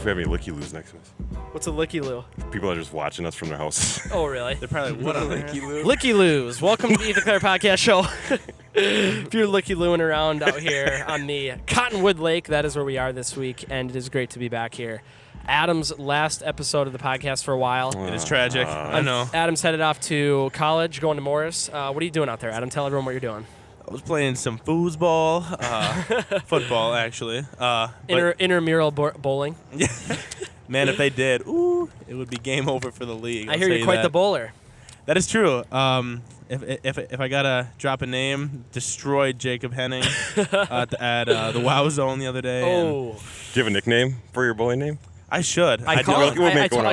if we have any looky-loos next to us. What's a licky-loo? People are just watching us from their house. Oh, really? They're probably like, what a licky-loo. Licky-loos. Welcome to the Clerc podcast show. If you're licky-looing around out here on the Cottonwood Lake, that is where we are this week, and it is great to be back here. Adam's last episode of the podcast for a while. It is tragic. I know. Adam's headed off to college, going to Morris. What are you doing out there, Adam? Tell everyone what you're doing. I was playing some foosball, football actually. Intramural bowling. Yeah. Man, if they did, it would be game over for the league. I hear you're quite the bowler. That is true. If I gotta drop a name, destroyed Jacob Henning at the Wow Zone the other day. Oh. Do you have a nickname for your bowling name? I should. I I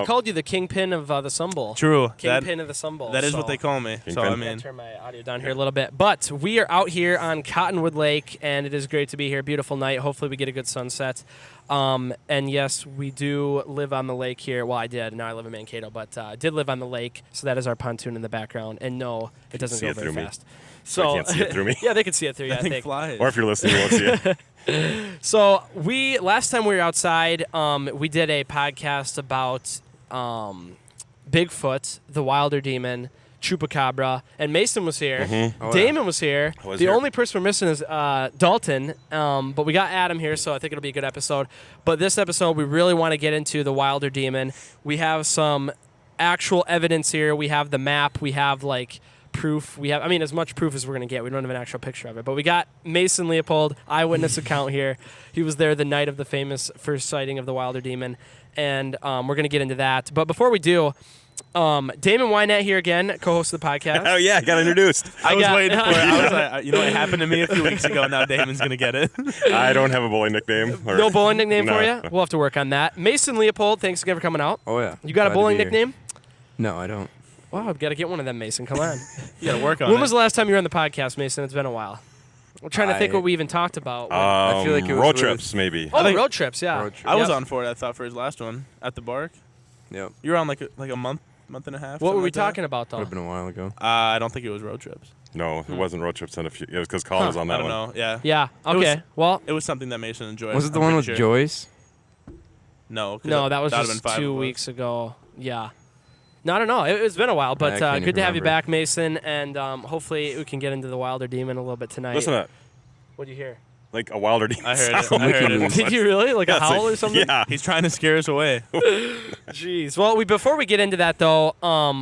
called you the kingpin of the Sun Bowl. True. Kingpin of the Sun Bowl. That is what they call me. Kingpin. So I I'll mean, turn my audio down here a little bit. But we are out here on Cottonwood Lake, and it is great to be here. Beautiful night. Hopefully we get a good sunset. And yes, we do live on the lake here. Well, I did. Now I live in Mankato, but did live on the lake. So that is our pontoon in the background. And no, it doesn't go very fast. So I can't see it through me. Yeah, they can see it through you, I think. flies. Or if you're listening, you won't see it. So last time we were outside, we did a podcast about Bigfoot, the Wilder Demon, Chupacabra, and Mason was here. Mm-hmm. Oh, Damon was here. Was the here. only person we're missing is Dalton, but we got Adam here, so I think it'll be a good episode. But this episode, we really want to get into the Wilder Demon. We have some actual evidence here. We have the map. We have, proof. We have, as much proof as we're going to get. We don't have an actual picture of it. But we got Mason Leopold, eyewitness account here. He was there the night of the famous first sighting of the Wilder Demon. And we're going to get into that. But before we do, Damon Weinandt here again, co-host of the podcast. Oh, yeah, got introduced. I was waiting for it. I was like, you know what happened to me a few weeks ago? Now Damon's going to get it. I don't have a bowling nickname. No bowling nickname No. for you? We'll have to work on that. Mason Leopold, thanks again for coming out. Oh, yeah. You got a Glad to bowling be here. nickname? No, I don't. Wow, I've got to get one of them, Mason. Come on. You got to work on When it. was the last time you were on the podcast, Mason? It's been a while. I'm trying to think what we even talked about. I feel like it was road really- trips, maybe. Oh, I think- road trips, yeah. Road trip. I was Yep. on for it, I thought, for his last one at the Bark. Yep. You were on like a month and a half. What were something we like that? talking about, Would though? have been a while ago. I don't think it was road trips. No, it wasn't road trips. It was because Colin was on I that don't one. know. Yeah. Yeah, It was- okay. Well, It was something that Mason enjoyed. Was it the I'm one pretty with sure. Joyce? No. 'cause no, that was that'd just have been 5 2 of us. weeks ago. Yeah. No, I don't know. It's been a while, but I can't good to even have you remember. back, Mason, and hopefully we can get into the Wilder Demon a little bit tonight. Listen to that. What'd you hear? Like a Wilder Demon. I heard it. sound. I heard it. Did you really? Like a That's howl or something? Yeah. He's trying to scare us away. Jeez. Well, before we get into that, though,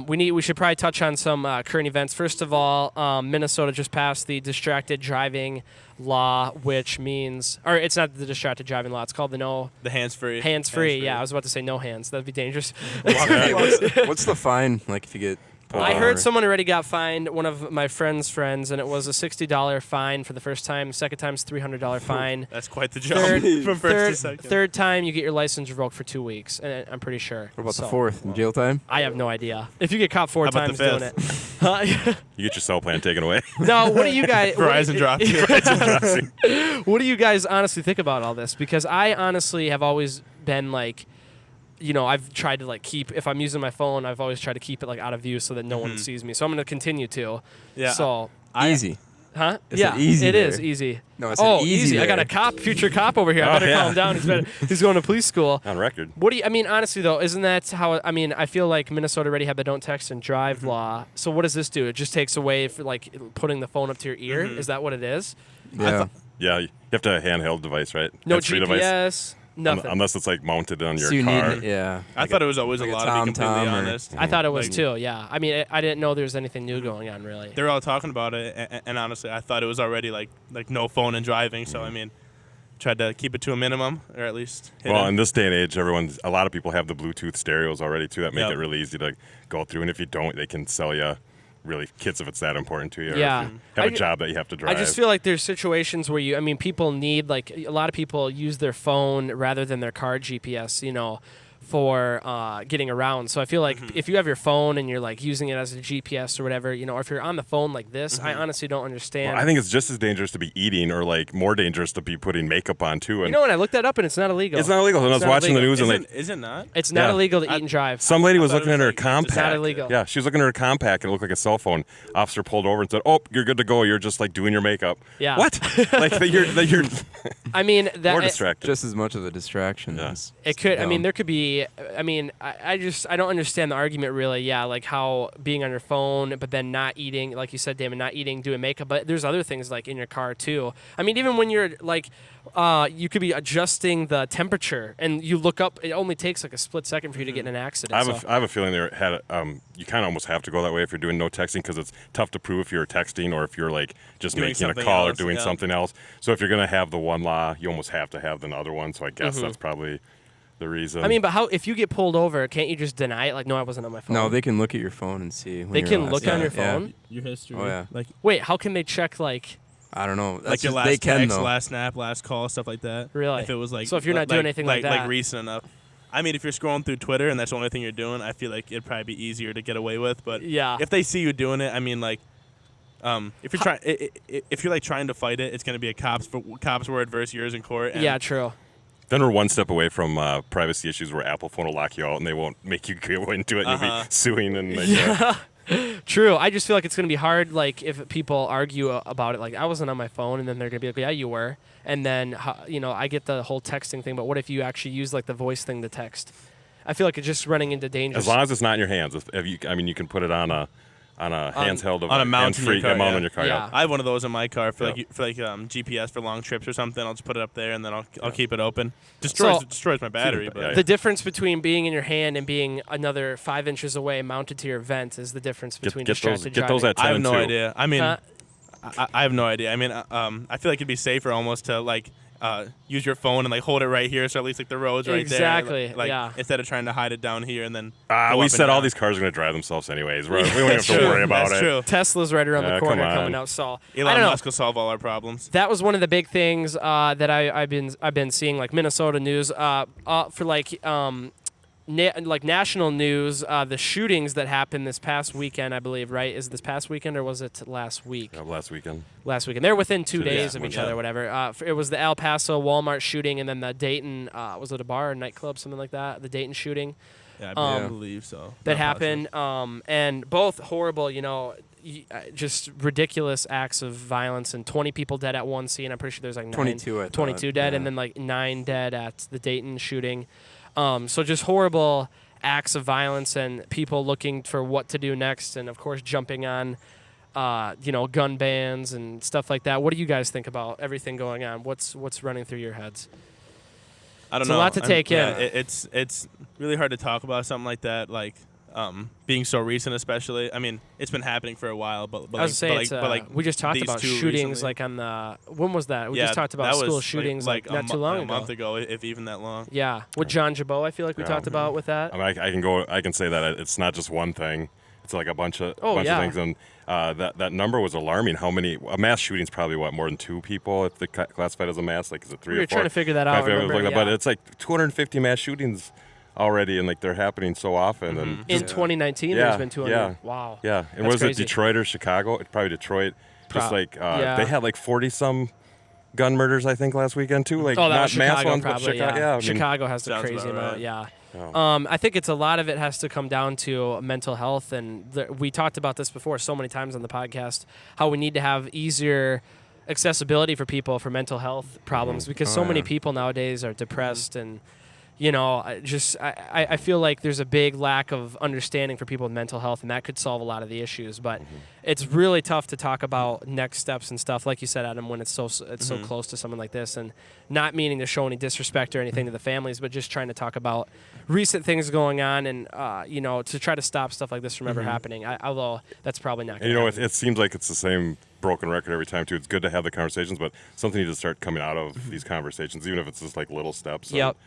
we should probably touch on some current events. First of all, Minnesota just passed the distracted driving law, which means, or it's not the distracted driving law. It's called the The hands-free. hands-free. Yeah, I was about to say no hands. That'd be dangerous. What's the fine, like, if you get pulled I over? heard someone already got fined, one of my friend's friends, and it was a $60 fine for the first time. Second time's $300 fine. That's quite the jump from first to second. Third time, you get your license revoked for 2 weeks, and I'm pretty sure. What about So, the fourth? Jail time? I have no idea. If you get caught 4 How about times the doing it. Huh? You get your cell plan taken away. No, what do you guys... Verizon dropped you. What do you guys honestly think about all this? Because I honestly have always been like, I've tried to keep, if I'm using my phone, I've always tried to keep it out of view so that no one sees me. So I'm going to continue to. Yeah. So, Easy. huh? It Yeah, said easy it is there. easy. No, it said Oh, easy I got there. a future cop over here. I better yeah. calm down. He's going to police school. On record. What do you, honestly though, isn't that how, I feel like Minnesota already had the don't text and drive law. So what does this do? It just takes away for putting the phone up to your ear? Is that what it is? Yeah. Yeah, you have to have a handheld device, right? No Hands-free device. GPS, nothing. Unless it's mounted on your So you car. need, yeah. I thought it was always like a a lot, to be completely TomTom or- honest. I thought it was Like, too, yeah. I didn't know there was anything new going on, really. They were all talking about it, and honestly, I thought it was already like no phone and driving. So tried to keep it to a minimum, or at least. hit Well, it. in this day and age, a lot of people have the Bluetooth stereos already too that make Yep. it really easy to go through. And if you don't, they can sell you really kits if it's that important to you. Or Yeah. if you have I a ju- job that you have to drive. I just feel like there's situations where people need, a lot of people use their phone rather than their car GPS, for getting around. So I feel like if you have your phone and you're like using it as a GPS or whatever, or if you're on the phone like this, I honestly don't understand. Well, I think it's just as dangerous to be eating, or like more dangerous to be putting makeup on too. And when I looked that up, and it's not illegal. it's not illegal. And I was watching the news, and Is it not? It's not Yeah. illegal to eat and drive. some lady was thought it looking at was her like- compact. it's not illegal. Yeah, she was looking at her compact, and it looked like a cell phone. Officer pulled over and said, "Oh, you're good to go. You're just like doing your makeup." Yeah. What? Like that you're I mean, that more distracted. Just as much of a distraction. Yeah. as It could. I dumb. mean, there could be. I mean, I don't understand the argument really. Yeah, like how being on your phone, but then not eating, like you said, Damon, not eating, doing makeup. But there's other things like in your car too. I mean, even when you're like, you could be adjusting the temperature, and you look up. It only takes like a split second for you to get in an accident. I have a feeling you kind of almost have to go that way if you're doing no texting, because it's tough to prove if you're texting or if you're like just Doing making a something call else, or doing yeah. something else. So if you're gonna have the one law, you almost have to have the other one. So I guess that's probably the reason. I mean, but how if you get pulled over, can't you just deny it? Like, no, I wasn't on my phone. No, they can look at your phone and see. When They you're can last- look on yeah, your yeah. phone. Your history. Oh, yeah. Like Wait, how can they check like? I don't know. like That's your just- last they can text, though. last snap, last call, stuff like that. Really? If it was like So if you're not doing anything like that. like recent enough. I mean, if you're scrolling through Twitter and that's the only thing you're doing, I feel like it'd probably be easier to get away with. But Yeah. if they see you doing it, I mean, like, if you're trying, if you're like trying to fight it, it's gonna be a cops word versus yours in court. And Yeah, true. then we're one step away from privacy issues where Apple phone will lock you out and they won't make you go into it. And you'll be suing and like, True. I just feel like it's gonna be hard. Like if people argue about it, like I wasn't on my phone, and then they're gonna be like, "Yeah, you were." And then I get the whole texting thing, but what if you actually use like the voice thing to text? I feel like it's just running into danger. as long as it's not in your hands. You can put it on a handheld device, on a mount in your car, mount yeah. on your car. Yeah. I have one of those in my car for Yeah. GPS for long trips or something. I'll just put it up there and then I'll keep it open. Destroys my battery, Yeah, but yeah. The difference between being in your hand and being another 5 inches away mounted to your vent is the difference between distracted Get those driving. at 10 I have no too. idea. I mean, Huh? I have no idea. I mean, I feel like it'd be safer almost to like use your phone and like hold it right here, so at least like the road's right Exactly, there. Like yeah. instead of trying to hide it down here and then. go We up said and all down. these cars are going to drive themselves anyways. We don't even have That's to true. worry about That's it. true. Tesla's right around the Yeah, corner come on. coming out. So I Elon don't know. Musk will solve all our problems. That was one of the big things that I've been seeing, like Minnesota news, for like national news. The shootings that happened this past weekend, I believe, right? Is it this past weekend or was it last week? Last weekend. Last weekend. They're within 2 Yeah, days of each other, whatever. It was the El Paso Walmart shooting, and then the Dayton, was it a bar or nightclub, something like that? The Dayton shooting Yeah, I believe so. that Not positive. happened, and both horrible, just ridiculous acts of violence, and 20 people dead at one scene. I'm pretty sure there's like 22, I thought. 22 dead, Yeah. and then like 9 dead at the Dayton shooting. So just horrible acts of violence and people looking for what to do next, and of course jumping on, gun bans and stuff like that. What do you guys think about everything going on? What's running through your heads? I don't It's know. a lot to take in. It's really hard to talk about something like that, like being so recent, especially. I mean, it's been happening for a while, but I was saying, we just talked these about two shootings, recently. like on the when was that? We Yeah, just talked that about was school shootings like not too long a ago. month ago, if even that long. Yeah, with John Jabot, I feel like we Yeah. talked about with that. I mean, I can say that it's not just one thing. It's like a bunch of yeah. things, and that number was alarming. How many a mass shooting's probably more than 2 people if they classified as a mass? Like is it 3 We or were 4? trying to figure that out. But Remember? it's like 250 mass shootings already, and like they're happening so often. And In just, 2019, Yeah, there's been 200. yeah. Wow. yeah, and That's was crazy. it Detroit or Chicago? It's probably Detroit. Just like yeah. they had like 40 some gun murders, I think, last weekend too. Like Oh, that not was mass Chicago, ones, probably. but Chicago. Yeah, I mean, Chicago has the sounds crazy about amount. right. Yeah. Yeah. I think it's a lot of it has to come down to mental health, and we talked about this before so many times on the podcast. How we need to have easier accessibility for people for mental health problems, because so many people nowadays are depressed and. I feel like there's a big lack of understanding for people with mental health, and that could solve a lot of the issues. But it's really tough to talk about next steps and stuff, like you said, Adam, when it's so close to someone like this, and not meaning to show any disrespect or anything to the families, but just trying to talk about recent things going on, and to try to stop stuff like this from ever happening. Although that's probably not. And, Gonna happen. it seems like it's the same broken record every time too. It's good to have the conversations, but something needs to start coming out of these conversations, even if it's just like little steps. Yep.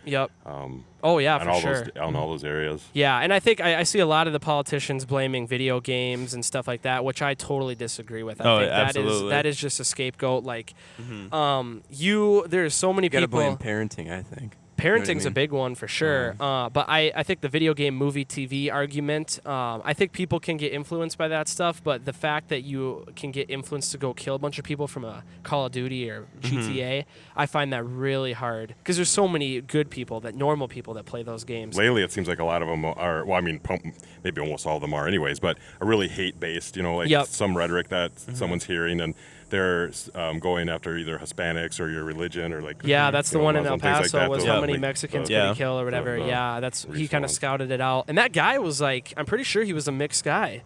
Oh yeah, And for all sure. on all those areas. Yeah, and I think I see a lot of the politicians blaming video games and stuff like that, which I totally disagree with. I think absolutely. that is just a scapegoat. Like, there's so many You gotta people. blame parenting, I think. parenting's a mean? big one for sure. But I think the video game, movie, TV argument, I think people can get influenced by that stuff. But the fact that you can get influenced to go kill a bunch of people from a Call of Duty or GTA, I find that really hard. Because there's so many good people, normal people that play those games. Lately, it seems like a lot of them are, well, I mean, maybe almost all of them are anyways, but are really hate-based, like some rhetoric that someone's hearing, and they're going after either Hispanics or your religion or like. Yeah, that's the one in El Muslim, things like Paso that. was Those how many like, Mexicans could he kill or whatever. Yeah, he kind of scouted it out. And that guy was like, I'm pretty sure he was a mixed guy.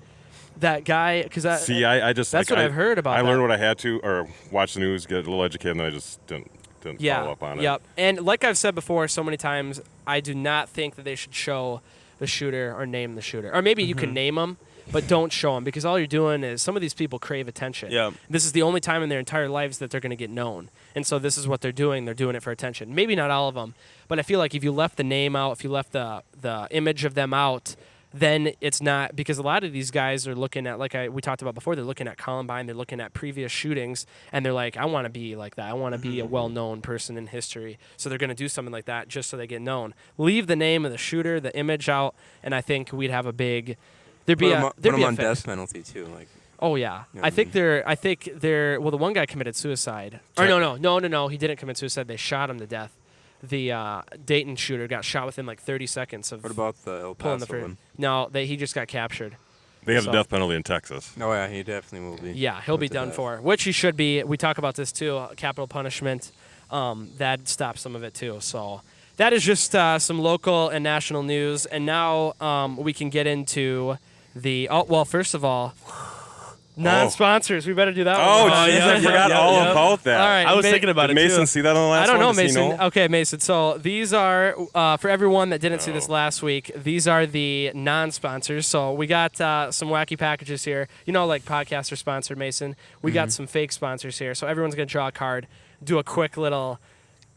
That guy, because that. See, I just. That's like, what I've heard about I learned that. what I had to, or watch the news, get a little educated, and then I just didn't follow up on it. Yep. And like I've said before so many times, I do not think that they should show the shooter or name the shooter. Or maybe you can name them, but don't show them, because all you're doing is some of these people crave attention. Yeah. This is the only time in their entire lives that they're going to get known. And so this is what they're doing. They're doing it for attention. Maybe not all of them, but I feel like if you left the name out, if you left the image of them out, then it's not, because a lot of these guys are looking at, like we talked about before, they're looking at Columbine, they're looking at previous shootings, and they're like, I want to be like that. I want to be a well-known person in history. So they're going to do something like that just so they get known. Leave the name of the shooter, the image out, and I think we'd have a big... There'd be Put a them on fix. death penalty too. Like, Oh yeah, Yeah, I think they're. Well, the one guy committed suicide. Or no, he didn't commit suicide. They shot him to death. The Dayton shooter got shot within like 30 seconds of what about the El pulling the Paso trigger. one? No, he just got captured. They have So- the death penalty in Texas. Oh yeah, he definitely will be. Yeah, he'll be put to done death. for, which he should be. We talk about this too, capital punishment. That stops some of it too. So that is just some local and national news. And now we can get into the. Oh well, first of all, non-sponsors. We better do that. Oh, one. jeez, yeah, I forgot yeah, all yeah. about that. All right, I was thinking about Did it Mason too. see that on the last I don't know, one? Does he Mason. know? Okay, Mason. So these are, for everyone that didn't see this last week, these are the non-sponsors. So we got some wacky packages here. Like podcasts are sponsored, Mason. We got some fake sponsors here. So everyone's going to draw a card, do a quick little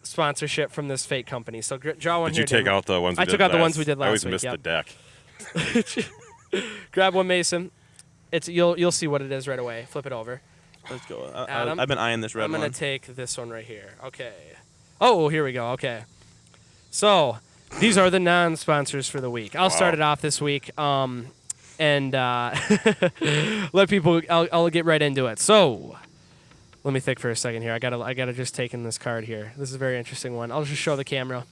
sponsorship from this fake company. So draw one Did here. you take Damon. out the ones we I did took out the last? ones we did I always last week, missed yep. the deck. Grab one, Mason. You'll see what it is right away. Flip it over. Let's go. Adam, I've been eyeing this red I'm one. going to take this one right here. Okay. Oh, here we go. Okay. So these are the non-sponsors for the week. I'll start it off this week and let people. I'll get right into it. So let me think for a second here. I gotta just take in this card here. This is a very interesting one. I'll just show the camera.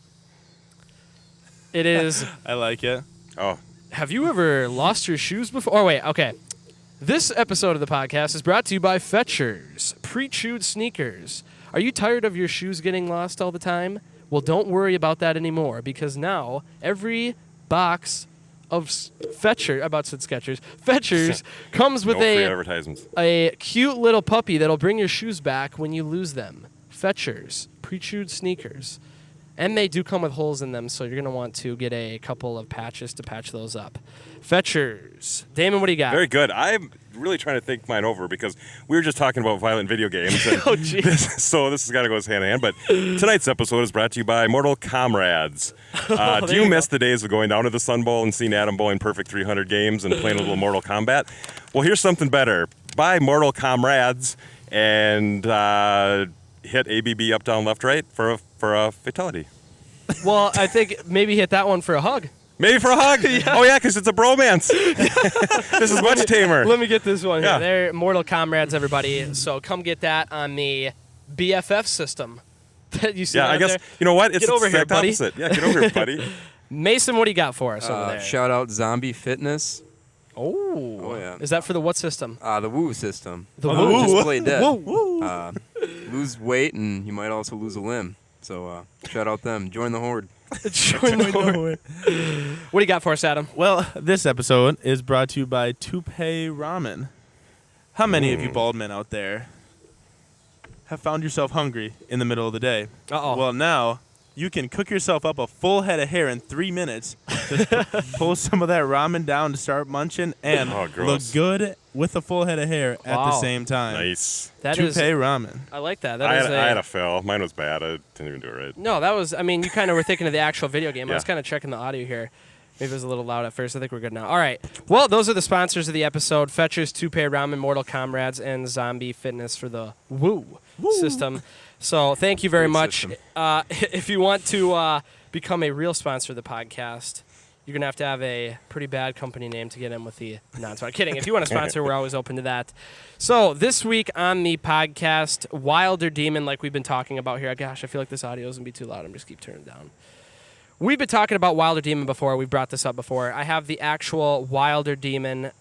It is. I like it. Oh, Have you ever lost your shoes before? Oh, wait, okay. This episode of the podcast is brought to you by Fetchers, pre-chewed sneakers. Are you tired of your shoes getting lost all the time? Well, don't worry about that anymore, because now every box of Fetchers comes with no free advertisements. a cute little puppy that'll bring your shoes back when you lose them. Fetchers, pre-chewed sneakers. And they do come with holes in them, so you're going to want to get a couple of patches to patch those up. Fetchers. Damon, what do you got? Very good. I'm really trying to think mine over because we were just talking about violent video games. And Oh, geez. so this has got to go hand in hand. But tonight's episode is brought to you by Mortal Comrades. Do there you you miss the days of going down to the Sun Bowl and seeing Adam Bowie in perfect 300 games and playing a little Mortal Kombat? Well, here's something better. Buy Mortal Comrades and hit ABB up, down, left, right for a fatality. Well, I think maybe hit that one for a hug. Maybe for a hug. Oh, yeah, because it's a bromance. This is much tamer. Let me get this one Yeah. here. They're Mortal Comrades, everybody. So come get that on the BFF system. You see Yeah, that I up guess, there? you know what? It's Get over the here, exact buddy. opposite. Yeah, get over here, buddy. Mason, what do you got for us over there? Shout out Zombie Fitness. Oh, yeah. Is that for the what system? The Woo system. The Oh, Woo. Just play dead. Woo. Lose weight and you might also lose a limb. So shout out them. Join the horde. Join the horde. What do you got for us, Adam? Well, this episode is brought to you by Toupee Ramen. How many of you bald men out there have found yourself hungry in the middle of the day? Uh-oh. Well, now you can cook yourself up a full head of hair in 3 minutes. Just pull some of that ramen down to start munching and Oh, look gross. good with a full head of hair at Wow. the same time. Nice. That Toupee is. Ramen. I like that. That I is had a fail. Mine was bad. I didn't even do it right. No, that was. I mean, you kind of were thinking of the actual video game. I Yeah. was kind of checking the audio here. Maybe it was a little loud at first. I think we're good now. All right. Well, those are the sponsors of the episode. Fetchers, Toupee Ramen, Mortal Comrades, and Zombie Fitness for the Woo system. So thank you very Great much. system. If you want to become a real sponsor of the podcast, you're going to have a pretty bad company name to get in with the non-sponsor. Kidding. If you want to sponsor, we're always open to that. So this week on the podcast, Wilder Demon, like we've been talking about here. Gosh, I feel like this audio is going to be too loud. I'm just keep turning it down. We've been talking about Wilder Demon before. We've brought this up before. I have the actual Wilder Demon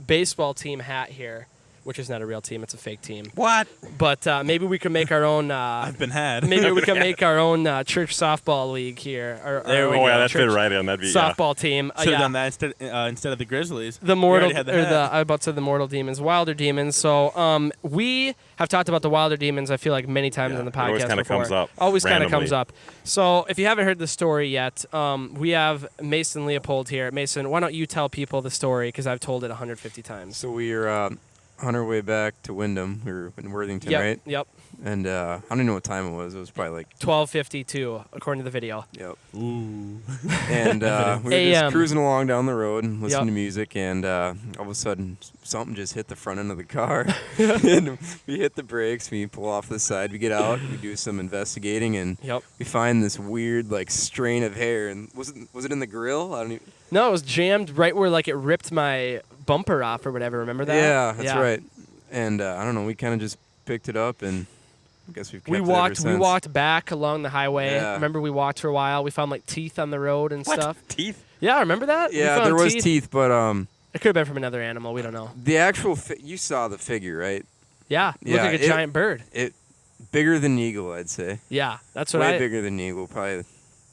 baseball team hat here, which is not a real team. It's a fake team. What? But maybe we can make our own. I've been had. Maybe we can make our own church softball league here. There we Oh, go. yeah, that church fit right in. That'd be softball team. Should have Yeah. done that instead of the Grizzlies. The We mortal, already had or hat. the I was about to say the mortal demons, Wilder Demons. So we have talked about the Wilder Demons. I feel like many times Yeah, on the it podcast. always kinda before. comes up Always kind of randomly. comes up. So if you haven't heard the story yet, we have Mason Leopold here. Mason, why don't you tell people the story because I've told it 150 times. So we are on our way back to Wyndham. We were in Worthington, Yep. right? Yep. And I don't even know what time it was. It was probably like 12:52 according to the video. yep. Ooh. And we were AM. just cruising along down the road and listening Yep. to music, and all of a sudden something just hit the front end of the car. And we hit the brakes. We pull off the side. We get out. We do some investigating, and Yep. we find this weird like strain of hair. And was it in the grill? I don't even. No, it was jammed right where like it ripped my bumper off or whatever. Remember that? Yeah, that's right. And I don't know. We kind of just picked it up, and I guess we've kept We it ever walked. since. We walked back along the highway. Yeah. Remember, we walked for a while. We found like teeth on the road and What? stuff. Teeth? Yeah, remember that? We Yeah, found there was teeth, but It could have been from another animal. We don't know. the actual you saw the figure, right? Yeah, looked Yeah, like a it- giant bird. It bigger than an eagle, I'd say. Yeah, that's what Way I. bigger than an eagle, probably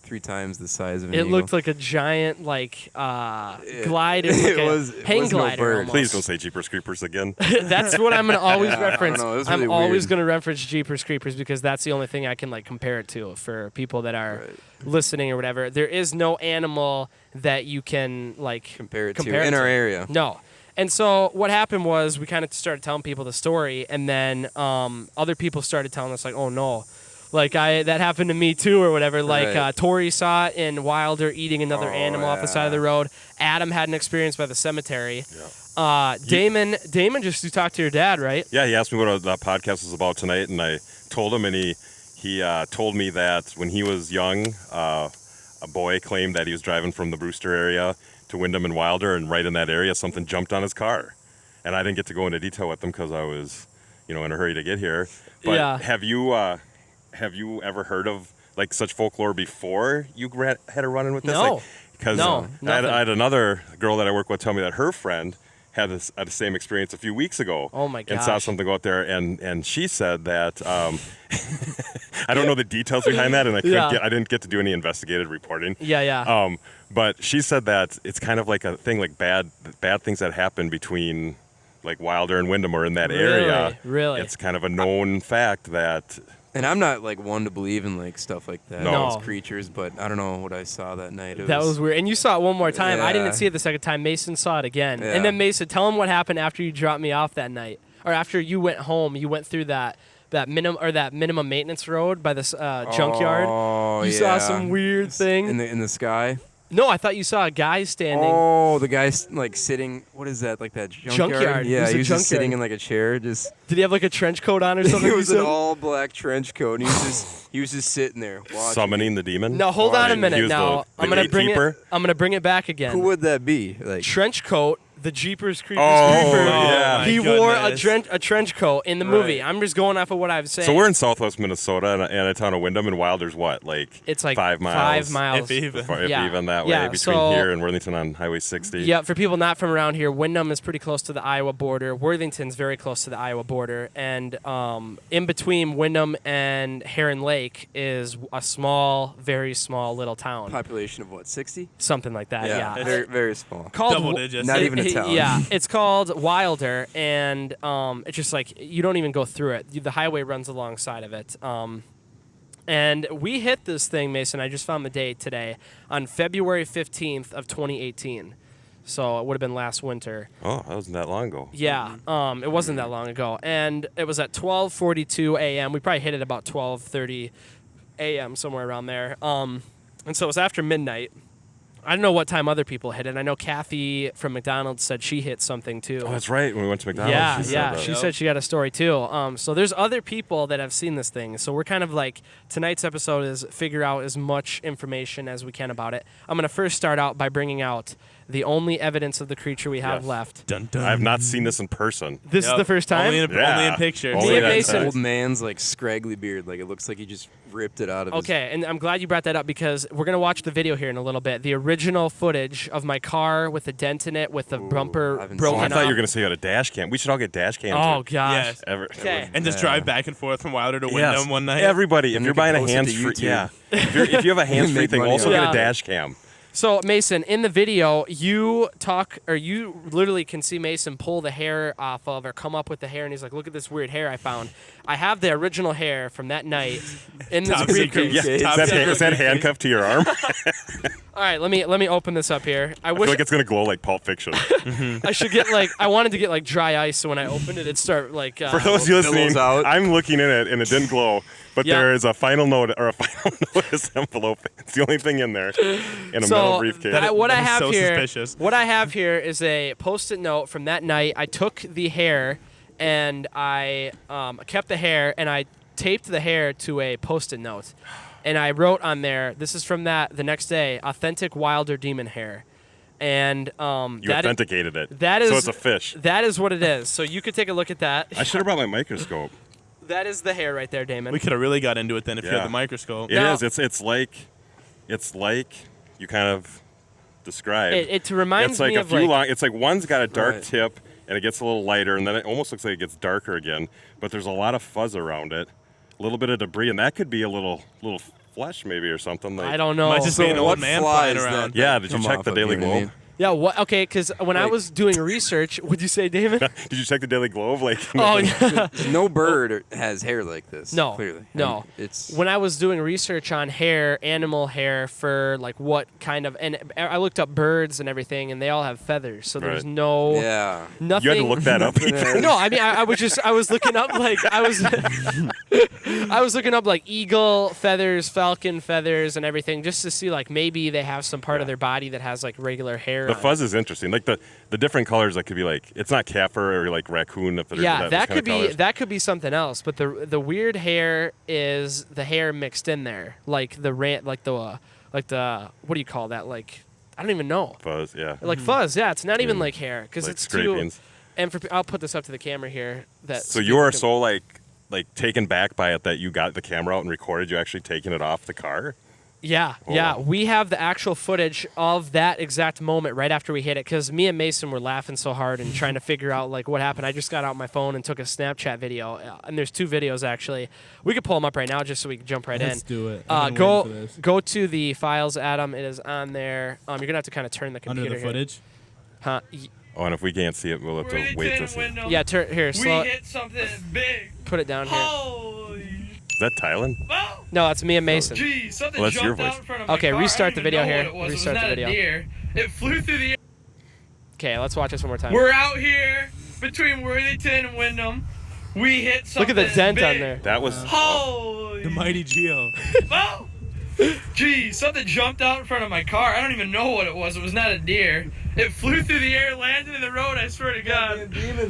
3 times the size of an It eagle. looked like a giant glider, it like was- a it hang was no glider. bird. Almost. Please don't say Jeepers Creepers again. That's what I'm gonna always Yeah, I don't reference. know, it was I'm really always weird. gonna reference Jeepers Creepers because that's the only thing I can like compare it to for people that are Right. listening or whatever. There is no animal that you can like compare it compare to it in to. our area. No. And so what happened was we kind of started telling people the story, and then other people started telling us like, "Oh no, like that happened to me too," or whatever. Like Right. Tori saw it in Wilder eating another Oh, animal off the side of the yeah. road. Adam had an experience by the cemetery. Damon, just you talked to your dad, right? Yeah, he asked me what the podcast was about tonight, and I told him, and he told me that when he was young, a boy claimed that he was driving from the Brewster area to Wyndham and Wilder, and right in that area, something jumped on his car. And I didn't get to go into detail with him because I was, in a hurry to get here. But Yeah. have you ever heard of like such folklore before you had a run-in with this? No. Because No, I had nothing. another girl that I work with tell me that her friend had the same experience a few weeks ago. Oh, my And saw gosh. something go out there, and she said that I don't know the details behind that, and I Yeah. didn't get to do any investigative reporting. Yeah. But she said that it's kind of like a thing, like bad things that happen between like Wilder and Wyndham or in that area. Really? It's kind of a known fact that And I'm not like one to believe in like stuff like that. No. Those creatures, but I don't know what I saw that night. It That was weird. And you saw it one more time. I didn't Yeah. see it the second time. Mason saw it again. Yeah. And then Mason, tell him what happened after you dropped me off that night, or after you went home. You went through that minimum maintenance road by this junkyard. Oh, You saw some weird thing. in the sky. No, I thought you saw a guy standing. Oh, the guy's like sitting. What is that? Like that junkyard? Junkyard. It Yeah, was a he was just sitting junkyard. in like a chair, just. Did he have like a trench coat on or something? He was You an said? all black trench coat, and he was just sitting there watching. summoning the demon. No, hold on a He minute. was Now the I'm gonna bring it. gatekeeper? I'm gonna bring it back again. Who would that be? Like Trench coat. The Jeepers Creepers Oh, Creeper. yeah. He my wore goodness. a trench coat in the movie. Right. I'm just going off of what I've said. So we're in Southwest Minnesota, and a town of Wyndham, and Wilder's what, like It's like 5 miles, 5 miles. If even. if Yeah. even that Yeah, way, between so- here and Worthington on Highway 60. Yeah, for people not from around here, Wyndham is pretty close to the Iowa border. Worthington's very close to the Iowa border, and in between Wyndham and Heron Lake is a small, very small little town, population of what? 60? something like that. Yeah, very very small. called Double digits. Not even a town. Yeah, it's called Wilder, and it's just like you don't even go through it. The highway runs alongside of it. And we hit this thing, Mason. I just found the date today on February 15th of 2018. So it would have been last winter. Oh, that wasn't that long ago. Yeah, it wasn't that long ago, and it was at 12:42 a.m. We probably hit it about 12:30 a.m. somewhere around there. And so it was after midnight. I don't know what time other people hit it. I know Kathy from McDonald's said she hit something too. Oh, that's right. When we went to McDonald's, she said that. She said she got a story too. So there's other people that have seen this thing. So we're kind of like, tonight's episode is figure out as much information as we can about it. I'm going to first start out by bringing out the only evidence of the creature we have left. Dun, dun. I have not seen this in person. This is the first time? Only in pictures. Only and in Mason. Old man's like scraggly beard. Like it looks like he just ripped it out of his... Okay, and I'm glad you brought that up because we're going to watch the video here in a little bit. The original footage of my car with the dent in it, with the bumper I haven't broken Oh, I off. thought you were going to say you had a dash cam. We should all get dash cams. Oh, gosh. Yes. Okay. And just drive back and forth from Wilder to Wyndham one night. Everybody, if And you're you can buying a post it to hands-free, YouTube. if you have a hands-free Make thing, money also on get it. a dash cam. So, Mason, in the video, you literally can see Mason pull the hair off of or come up with the hair, and he's like, look at this weird hair I found. I have the original hair from that night in this Top briefcase. secret. Yeah, Top is secret. that handcuffed to your arm? All right, let me open this up here. I I wish feel like it's going to glow like Pulp Fiction. I should get I wanted to get like dry ice, so when I opened it, it'd start like. For those listening, billows out. I'm looking in it, and it didn't glow. But Yeah. there is a final note or a final notice envelope. It's the only thing in there in a metal briefcase. What I That is have so here, suspicious. what I have here is a Post-it note from that night. I took the hair and I kept the hair and I taped the hair to a Post-it note, and I wrote on there. This is from the next day. Authentic Wilder demon hair, and You that authenticated it. that is so it's a fish. That is what it is. So you could take a look at that. I should have brought my microscope. That is the hair right there, Damon. We could have really got into it then if you Yeah. had the microscope. It Now- is. It's like you kind of described. It reminds it's like me a of few like long. It's like one's got a dark Right. tip and it gets a little lighter, and then it almost looks like it gets darker again. But there's a lot of fuzz around it, a little bit of debris, and that could be a little flesh maybe or something. Like, I don't know. Might just be an what old man flies flying around. Yeah, did you come check off the of, Daily you know what I Globe? mean? Yeah, what? Okay, because when I Like- was doing research, would you say, Damon? Did you check the Daily Globe? Like, Oh, yeah. No bird has hair like this. No, Clearly. no. I mean, it's... When I was doing research on hair, animal hair, for like what kind of, and I looked up birds and everything, and they all have feathers, so there's Right. no Yeah. nothing. you had to look that up. No, I mean I was looking up like I was looking up like eagle feathers, falcon feathers, and everything just to see like maybe they have some part of their body that has like regular hair. The on it. fuzz is interesting. Like the different colors that could be like, it's not kaffir or like raccoon. If they're Yeah, those that kind of could be colors. that could be something else. But the weird hair is the hair mixed in there, like the what do you call that? Like I don't even know. Fuzz, yeah. Like fuzz, yeah. It's not even like hair because Like it's scrapings. too. And I'll put this up to the camera here. So you are so like taken back by it that you got the camera out and recorded you actually taking it off the car? Yeah, Oh, yeah. wow. We have the actual footage of that exact moment right after we hit it because me and Mason were laughing so hard and trying to figure out like what happened. I just got out my phone and took a Snapchat video, and there's 2 videos actually. We could pull them up right now just so we can jump right Let's in. do it. I've been waiting for this. Go to the files, Adam. It is on there. You're gonna have to kind of turn the Under computer the here. footage. Huh? Oh, and if we can't see it, we'll have to wait to see. Yeah, turn here. We Slow. hit something big. Put it down here. Holy. Is that Tylen? Well, No, that's me and Mason. geez, something Well, that's your jumped out voice. in front of my Okay, car. restart I the don't video even know here. what it was. Restart it was the not video. A deer. It flew through the air. Okay, let's watch this one more time. We're out here between Worthington and Wyndham. We hit Look something at the dent big. on there. That was. Holy. The mighty Geo. Well, geez, something jumped out in front of my car. I don't even know what it was. It was not a deer. It flew through the air, landed in the road. I swear to God.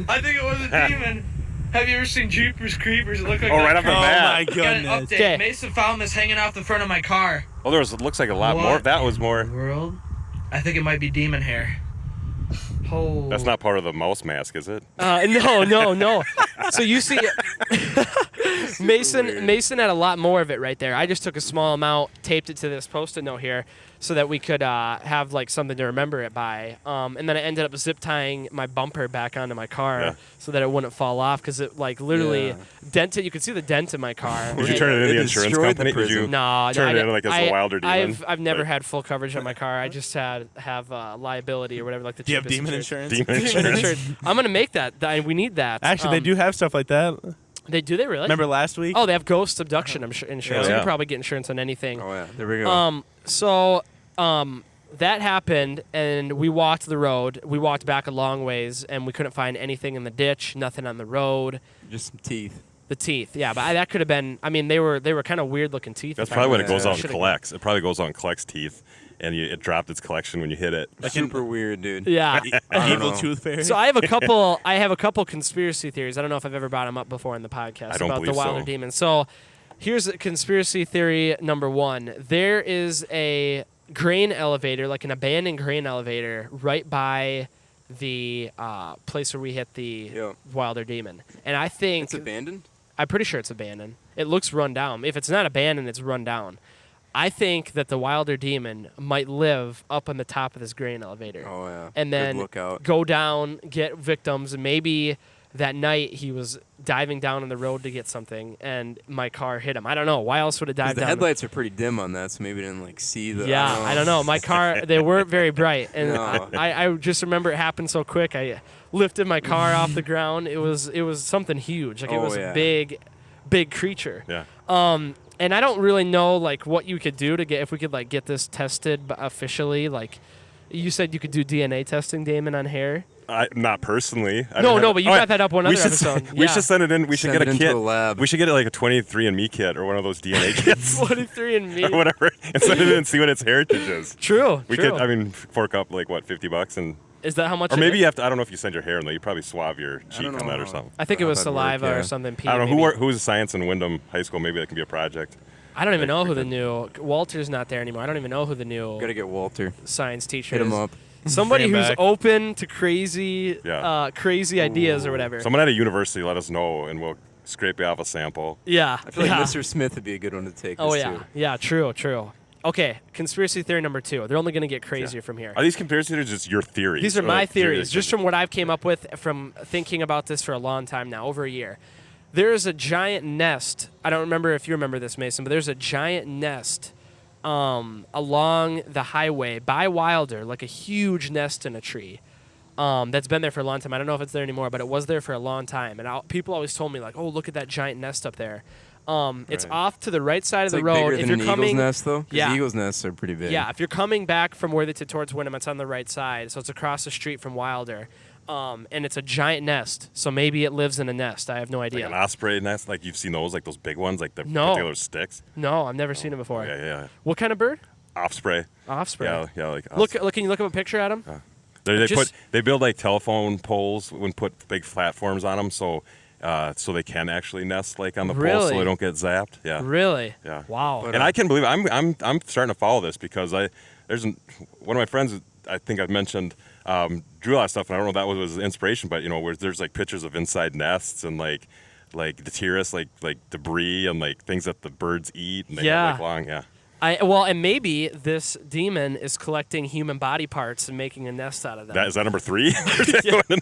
I think it was a demon. Have you ever seen Jeepers Creepers? It looked like Oh, that right off the Oh bat. my Got an goodness. update. Okay. Mason found this hanging off the front of my car. Oh, it looks like a lot What more. That was in more. the world? I think it might be demon hair. Oh. That's not part of the mouse mask, is it? No. So you see, Mason had a lot more of it right there. I just took a small amount, taped it to this Post-it note here, so that we could have like something to remember it by. And then I ended up zip tying my bumper back onto my car Yeah. so that it wouldn't fall off because it like literally Yeah. dented. You could see the dent in my car. Did you turn it into It the insurance destroyed the company? Did you prison. No, turn I, it into like as a wilder demon? I've never Like, had full coverage on my car. I just have liability or whatever, like the Do you have cheapest demon insurance. insurance? demon Demon insurance. insurance. I'm gonna make that. We need that. Actually, they do have stuff like that. They do. They really? Remember last week? Oh, they have ghost abduction insurance. Yeah. You Yeah. can probably get insurance on anything. Oh, yeah. There we go. So that happened, and we walked the road. We walked back a long ways, and we couldn't find anything in the ditch, nothing on the road. Just some teeth. The teeth, yeah, but that could have been. I mean, they were kind of weird looking teeth. That's if I probably what it remember. goes on Should've- collects. It probably goes on collects teeth, and it dropped its collection when you hit it. Super weird, dude. Yeah. I Evil don't know. tooth fairy. So I have a couple conspiracy theories. I don't know if I've ever brought them up before in the podcast I don't about the believe Wilder so. demon. So here's conspiracy theory number 1. There is a grain elevator, like an abandoned grain elevator, right by the place where we hit the Yeah. Wilder demon. And I think It's abandoned? I'm pretty sure it's abandoned. It looks run down. If it's not abandoned, it's run down. I think that the Wilder demon might live up on the top of this grain elevator. Oh, yeah. And Good then lookout. go down, get victims, and maybe that night he was diving down on the road to get something, and my car hit him. I don't know. Why else would it 'Cause dive the down? headlights are pretty dim on that, so maybe it didn't like see the. Yeah, I don't know. My car, they weren't very bright, and No. I just remember it happened so quick. I lifted my car off the ground. It was something huge. Like it Oh, was yeah. a big creature. Yeah. And I don't really know like what you could do to get if we could like get this tested officially. Like you said, you could do DNA testing, Damon, on hair. Not personally. I No, don't no, have- but you Oh, got that up one we other should, episode. We Yeah. should send it in. We should Send get it a into kit. a lab. We should get like a 23andMe kit or one of those DNA kits 23 and me. or whatever, and send it in and see what its heritage is. True. We true. could, I mean, fork up like what, $50, and Is that how much? or it maybe is? you have to. I don't know if you send your hair in there. You probably swab your cheek don't on that or know. something. I think it was That'd work, saliva yeah. or something. Pee, I don't know maybe. who's a science in Wyndham High School. Maybe that can be a project. I don't even know who the new Walter's not there anymore. I don't even know who the new Gotta get Walter. science teacher Hit is. him up. Somebody Bring him who's back. open to crazy, Yeah. crazy ideas or whatever. Someone at a university, let us know, and we'll scrape you off a sample. Yeah. I feel like yeah. Mr. Smith would be a good one to take Oh this yeah, to. yeah. True. Okay, conspiracy theory number 2. They're only going to get crazier from here. Are these conspiracy theories just your theories? These are Or, my like, theories, just from what I've came up with from thinking about this for a long time now, over a year. There's a giant nest. I don't remember if you remember this, Mason, but there's a giant nest along the highway by Wilder, like a huge nest in a tree. That's been there for a long time. I don't know if it's there anymore, but it was there for a long time. And people always told me, like, oh, look at that giant nest up there. It's Right. off to the right side It's of the like road. bigger If than you're an coming, eagle's nest, though. 'Cause Yeah. eagle's nests are pretty big. yeah, if you're coming back from Worthington towards Wyndham, it's on the right side, so it's across the street from Wilder. And it's a giant nest, so maybe it lives in a nest. I have no Like idea. an osprey nest, like you've seen those, like those big ones, like the No. particular sticks. No, I've never seen it before. Yeah. What kind of bird? Osprey. Osprey. Yeah, like Look, can you look up a picture at him? Just- They build like telephone poles and put big platforms on them, so they can actually nest like on the pole, so Really? they don't get zapped. Yeah. Really? Yeah. Wow. But, And I can believe I'm starting to follow this because one of my friends I think I've mentioned drew a lot of stuff, and I don't know if that was his inspiration, but where there's like pictures of inside nests and like detritus, like debris and like things that the birds eat, and they Yeah. have like long, yeah. And maybe this demon is collecting human body parts and making a nest out of them. Is that number 3?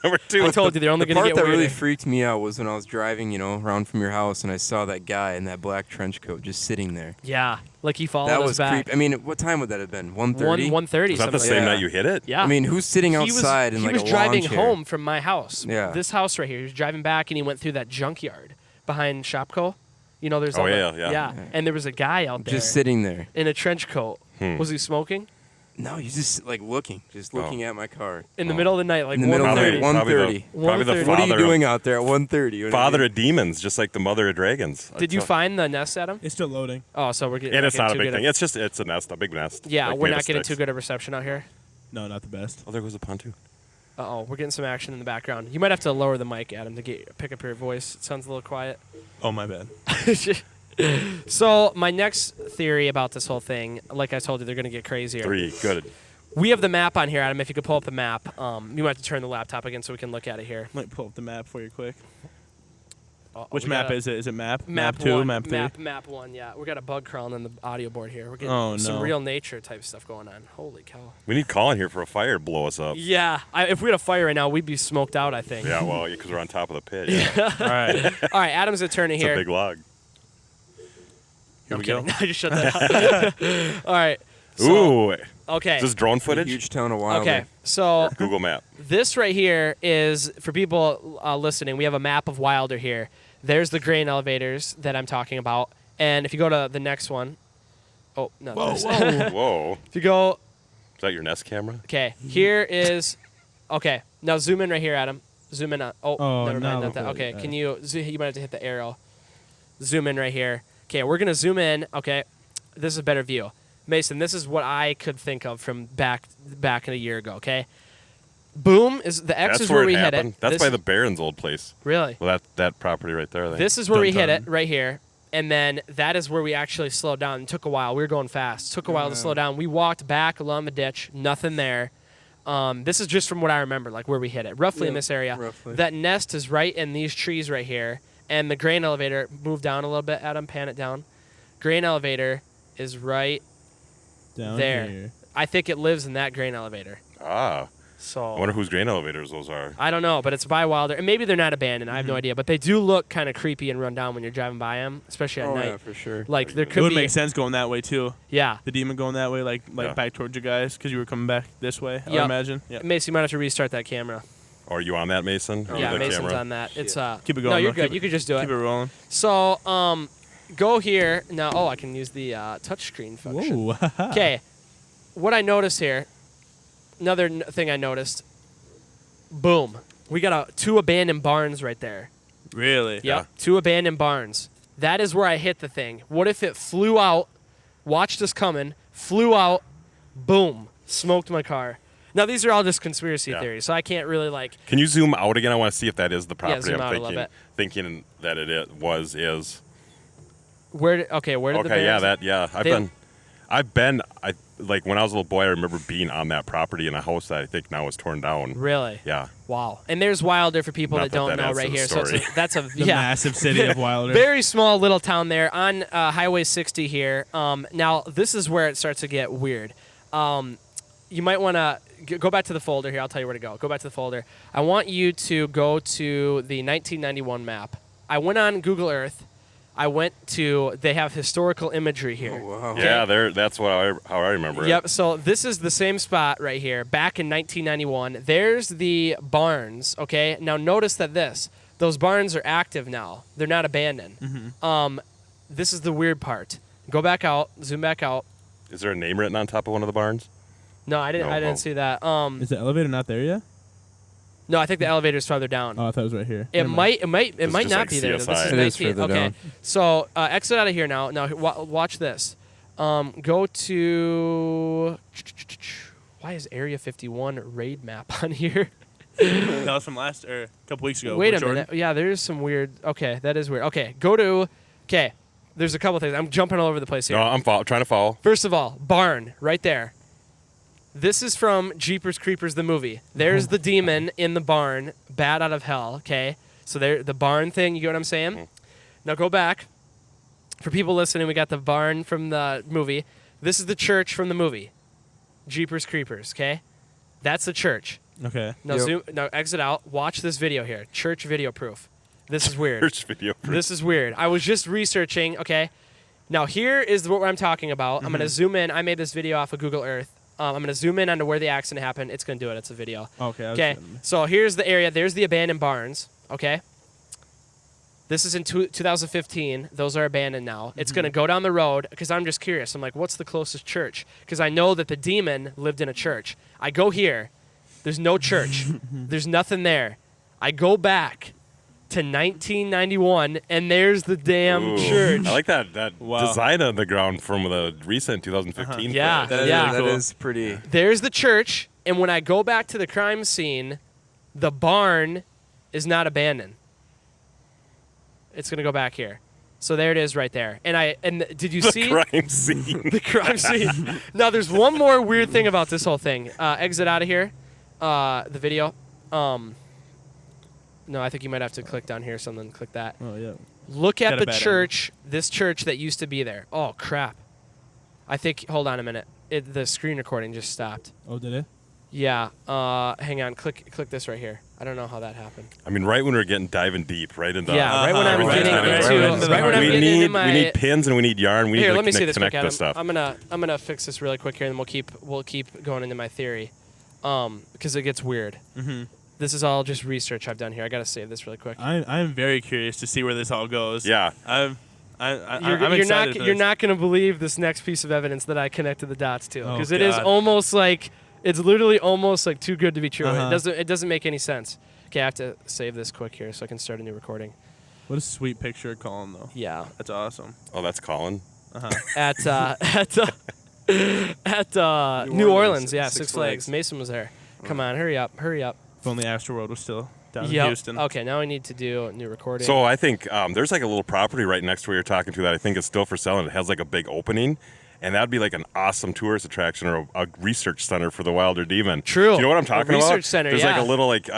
Number 2. I told you they're only The going to part get that really weirder. freaked me out was when I was driving, around from your house, and I saw that guy in that black trench coat just sitting there. Yeah, like he followed That us was back. creepy. I mean, what time would that have been? 1:30. 1:30. Is that the something same like night you hit it? Yeah. I mean, who's sitting He outside in like was a lawn driving chair? home from my house. Yeah. This house right here. He was driving back, and he went through that junkyard behind Shopco. There's Oh, all yeah, the- yeah. And there was a guy out there Just sitting there. in a trench coat. Was he smoking? No, he's just like looking at my car. In the middle of the night, like In the middle of the 1:30. night, 1:30. Probably the 1:30. What are you father doing out there at 1:30? of, father of demons, just like the mother of dragons. Did you find the nest, Adam? It's still loading. Oh, so we're getting. And it's not a too big good thing. of- It's a nest, a big nest. Yeah, like we're made not of getting too sticks. good of reception out here. No, not the best. Oh, there goes a pontoon. Uh-oh, we're getting some action in the background. You might have to lower the mic, Adam, to pick up your voice. It sounds a little quiet. Oh, my bad. So my next theory about this whole thing, like I told you, they're going to get crazier. 3, good. We have the map on here, Adam. If you could pull up the map, you might have to turn the laptop again so we can look at it here. Let me pull up the map for you quick. Which Which map is it? Is it map? Map 2, one, map 3? Map 1, yeah. We got a bug crawling on the audio board here. We're getting Oh, some no. real nature type stuff going on. Holy cow. We need Colin here for a fire to blow us up. Yeah, if we had a fire right now, we'd be smoked out, I think. Yeah, well, because we're on top of the pit. Yeah. All right. All right, Adam's going to turn it It's here. a big log. Here I'm we go. kidding. I just shut that out. All right. So, Ooh. Is okay. this drone The footage? huge town of Wilder. Okay. So Google Map. this right here is, for people listening, we have a map of Wilder here. There's the grain elevators that I'm talking about. And if you go to the next one. Oh, no. this. Whoa. If you go, Is that your Nest camera? okay, here is, okay. Now zoom in right here, Adam. Zoom in on, Oh, never mind, no. not that. Okay, can you might have to hit the arrow. Zoom in right here. Okay, we're going to zoom in. Okay, this is a better view. Mason, this is what I could think of from back in a year ago. Okay, boom is the X That's is where we happened. hit it. That's This- by the Baron's old place. really. Well, that property right there. I think. This is where we hit Dun-dun. it right here, and then that is where we actually slowed down. It took a while. We were going fast. Took a while to slow down. We walked back along the ditch. Nothing there. This is just from what I remember, like where we hit it, roughly in Yeah, this area. roughly. That nest is right in these trees right here, and the grain elevator. Move down a little bit, Adam. Pan it down. Grain elevator is right Down there. here. I think it lives in that grain elevator. I So wonder whose grain elevators those are. I don't know, but it's by Wilder, and maybe they're not abandoned. I have no Mm-hmm. idea, but they do look kind of creepy and run down when you're driving by them, especially at Oh night. yeah, for sure. Like there It could would be, make sense going that way too. yeah. The demon going that way, like Yeah. back towards you guys, because you were coming back this way. I Yep. imagine. Yeah. Mason, you might have to restart that camera. Are you on that, Mason? Or Yeah, the Mason's camera? on that. It's Keep it No, going, you're though. good. Keep You it- could just do Keep it. it rolling. So, go here now. Oh, I can use the touchscreen function. Whoa. Okay, what I noticed here, another thing I noticed. Boom, we got two abandoned barns right there. Really? Yep, two abandoned barns. That is where I hit the thing. What if it flew out, watched us coming, flew out, boom, smoked my car. Now these are all just conspiracy Yeah. theories, so I can't really like. Can you zoom out again? I want to see if that is the property zoom I'm out a little thinking that it is. Where did the Okay, Barons- I've been like when I was a little boy. I remember being on that property in a house that I think now is torn down. Really? Yeah. Wow. And there's Wilder for people Not that that don't that know adds to right the here. So story. that's a The yeah. massive city of Wilder. Very small little town there on Highway 60 here. Now, this is where it starts to get weird. You might want to go back to the folder here. I'll tell you where to go. Go back to the folder. I want you to go to the 1991 map. I went on Google Earth. They have historical imagery here. Oh, wow. Yeah, that's how I remember it. Yep, so this is the same spot right here, back in 1991. There's the barns, okay? Now notice that those barns are active now. They're not abandoned. Mm-hmm. This is the weird part. Go back out, zoom back out. Is there a name written on top of one of the barns? No, I didn't No, I oh. didn't see that. Is the elevator not there yet? No, I think the elevator's farther down. Oh, I thought it was right here. It Never mind. might This is not just like be there. Though. This CSI. is It is 19. further Okay. down. So exit out of here now. Now watch this. Go to why is Area 51 raid map on here? That was from a couple weeks ago. Wait with a Jordan. minute. Yeah, there's some weird. Okay, that is weird. Okay, go to. Okay, there's a couple things. I'm jumping all over the place here. No, I'm trying to follow. First of all, barn right there. This is from Jeepers Creepers the movie. There's the demon in the barn, bat out of hell. Okay, so there, the barn thing. You get what I'm saying? Now go back. For people listening, we got the barn from the movie. This is the church from the movie. Jeepers Creepers. Okay, that's the church. Okay. Now Yep. zoom. Now exit out. Watch this video here. Church video proof. This is weird. Search video. This is weird. I was just researching. Okay, now here is what I'm talking about. I'm gonna zoom in. I made this video off of Google Earth. I'm gonna zoom in onto where the accident happened. It's gonna do it. It's a video. Okay. Okay, so here's the area. There's the abandoned barns. Okay. This is in 2015. Those are abandoned now. It's going to go down the road because I'm just curious. I'm like, what's the closest church? Because I know that the demon lived in a church. I go here. There's no church. There's nothing there. I go back to 1991, and there's the damn Ooh. church. I like that Wow. design on the ground from the recent 2015. Yeah. footage. That cool. is pretty. There's the church, and when I go back to the crime scene, the barn is not abandoned. It's going to go back here. So there it is right there. And did you The see crime scene. the crime scene? Now there's one more weird thing about this whole thing. Exit out of here. The video. No, I think you might have to click down here or something. Click that. Oh yeah. Look at Got a the bad church, this church that used to be there. Oh, crap. I think, hold on a minute. The screen recording just stopped. Oh, did it? Yeah. Hang on. Click this right here. I don't know how that happened. I mean, right when we're diving deep, right into Yeah, right when I'm everything's getting kind of into, right right when I'm we getting need into my. we need pins and we need yarn. We Here, need let me to see this quick, connect Adam. this stuff. I'm gonna fix this really quick here, and we'll keep going into my theory, because it gets weird. Mm-hmm. This is all just research I've done here. I gotta save this really quick. I'm very curious to see where this all goes. Yeah. I'm You're excited. not not gonna believe this next piece of evidence that I connected the dots to, Oh, because it is God. almost like it's literally almost like too good to be true. Uh-huh. It doesn't make any sense. Okay, I have to save this quick here so I can start a new recording. What a sweet picture of Colin though. Yeah. That's awesome. Oh, that's Colin. Uh-huh. At At New Orleans, yeah, Six Flags. Mason was there. Come on, hurry up. If only Astroworld was still down in Yep. Houston. Okay, now we need to do a new recording. So I think there's like a little property right next to where you're talking to that I think is still for sale, and it has like a big opening. And that'd be like an awesome tourist attraction or a research center for the Wilder Demon. True. Do you know what I'm talking about? Research center, There's yeah. like a little like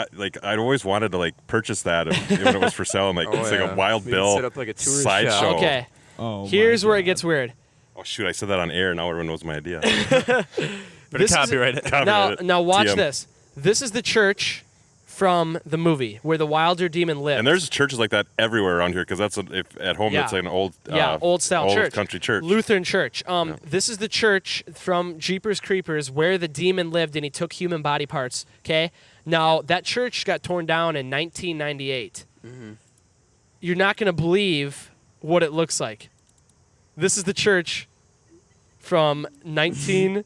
I'd always wanted to like purchase that when it was for sale. And like it's like a Wild We could Bill set up like a tourist sideshow. shop. Okay, Oh, here's my where it God. gets weird. Oh shoot! I said that on air. Now everyone knows my idea. Better This is- copyright it. Now watch TM. this. This is the church from the movie where the Wilder Demon lived. And there's churches like that everywhere around here because that's if at home Yeah. it's like an old old style church, country church. Lutheran church. This is the church from Jeepers Creepers where the demon lived and he took human body parts. Okay, now that church got torn down in 1998. You're not gonna believe what it looks like. This is the church from 19.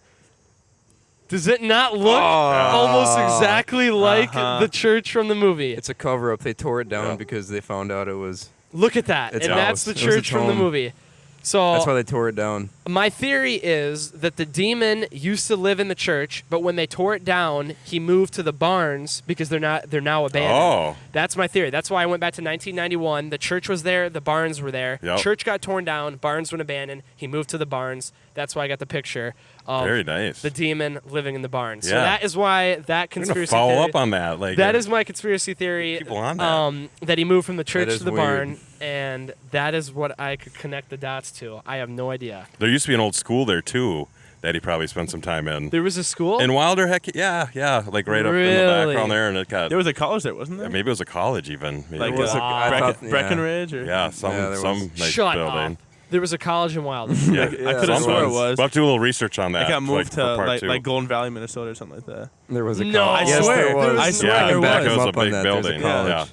Does it not look almost exactly like the church from the movie? It's a cover up. They tore it down Yeah. because they found out it was. Look at that. It's And a that's house. the It was church its from the home. movie. So That's why they tore it down. my theory is that the demon used to live in the church, but when they tore it down, he moved to the barns because they're now abandoned. Oh. That's my theory. That's why I went back to 1991. The church was there, the barns were there. Yep. Church got torn down, barns were abandoned. He moved to the barns. That's why I got the picture of Very nice. the demon living in the barns. So Yeah. that is why that We're gonna conspiracy follow theory, up on that. Like that is my conspiracy theory. People on that. That he moved from the church is to the weird. barn, and that is what I could connect the dots to. I have no idea. There used to be an old school there too that he probably spent some time in. There was a school. In Wilder, heck yeah, like right up in the Really? background there, and it got There was a college there, wasn't there? maybe it was a college even. Maybe Like it was was a- I thought- yeah. Breckenridge? Or? yeah, some Yeah, there was. nice Shut building. up. There was a college in Wilder. Yeah, I could have something. swore it was. We'll have to do a little research on that. It got moved for to part two. like Golden Valley, Minnesota, or something like that. There was a No. college. I Yes, swear. there was. I swear Yeah, there can back back it was. him was a up on big that. There's a building. college. Yeah.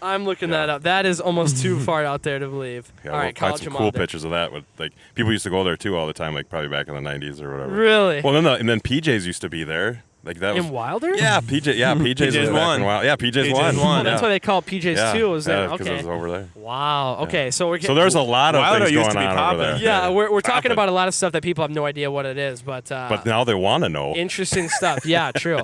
I'm looking that up. That is almost too far out there to believe. Yeah, All we'll right, find college some in cool Wilder. pictures of that. With like people used to go there too all the time, like probably back in the '90s or whatever. Really? Well, then PJ's used to be there. Like that was. In Wilder? Yeah, PJ's was back won. in Wilder. Yeah, PJ's PJ's won. won. Oh, that's yeah. why they call it PJ's yeah. too. Was there? Yeah, because Okay. it was over there. Wow. Okay. So we're So getting. there's a lot of Wilder things used to going be on poppin'. over there. Yeah, we're talking Poppin'. about a lot of stuff that people have no idea what it is, but But now they want to know. interesting stuff. Yeah, true.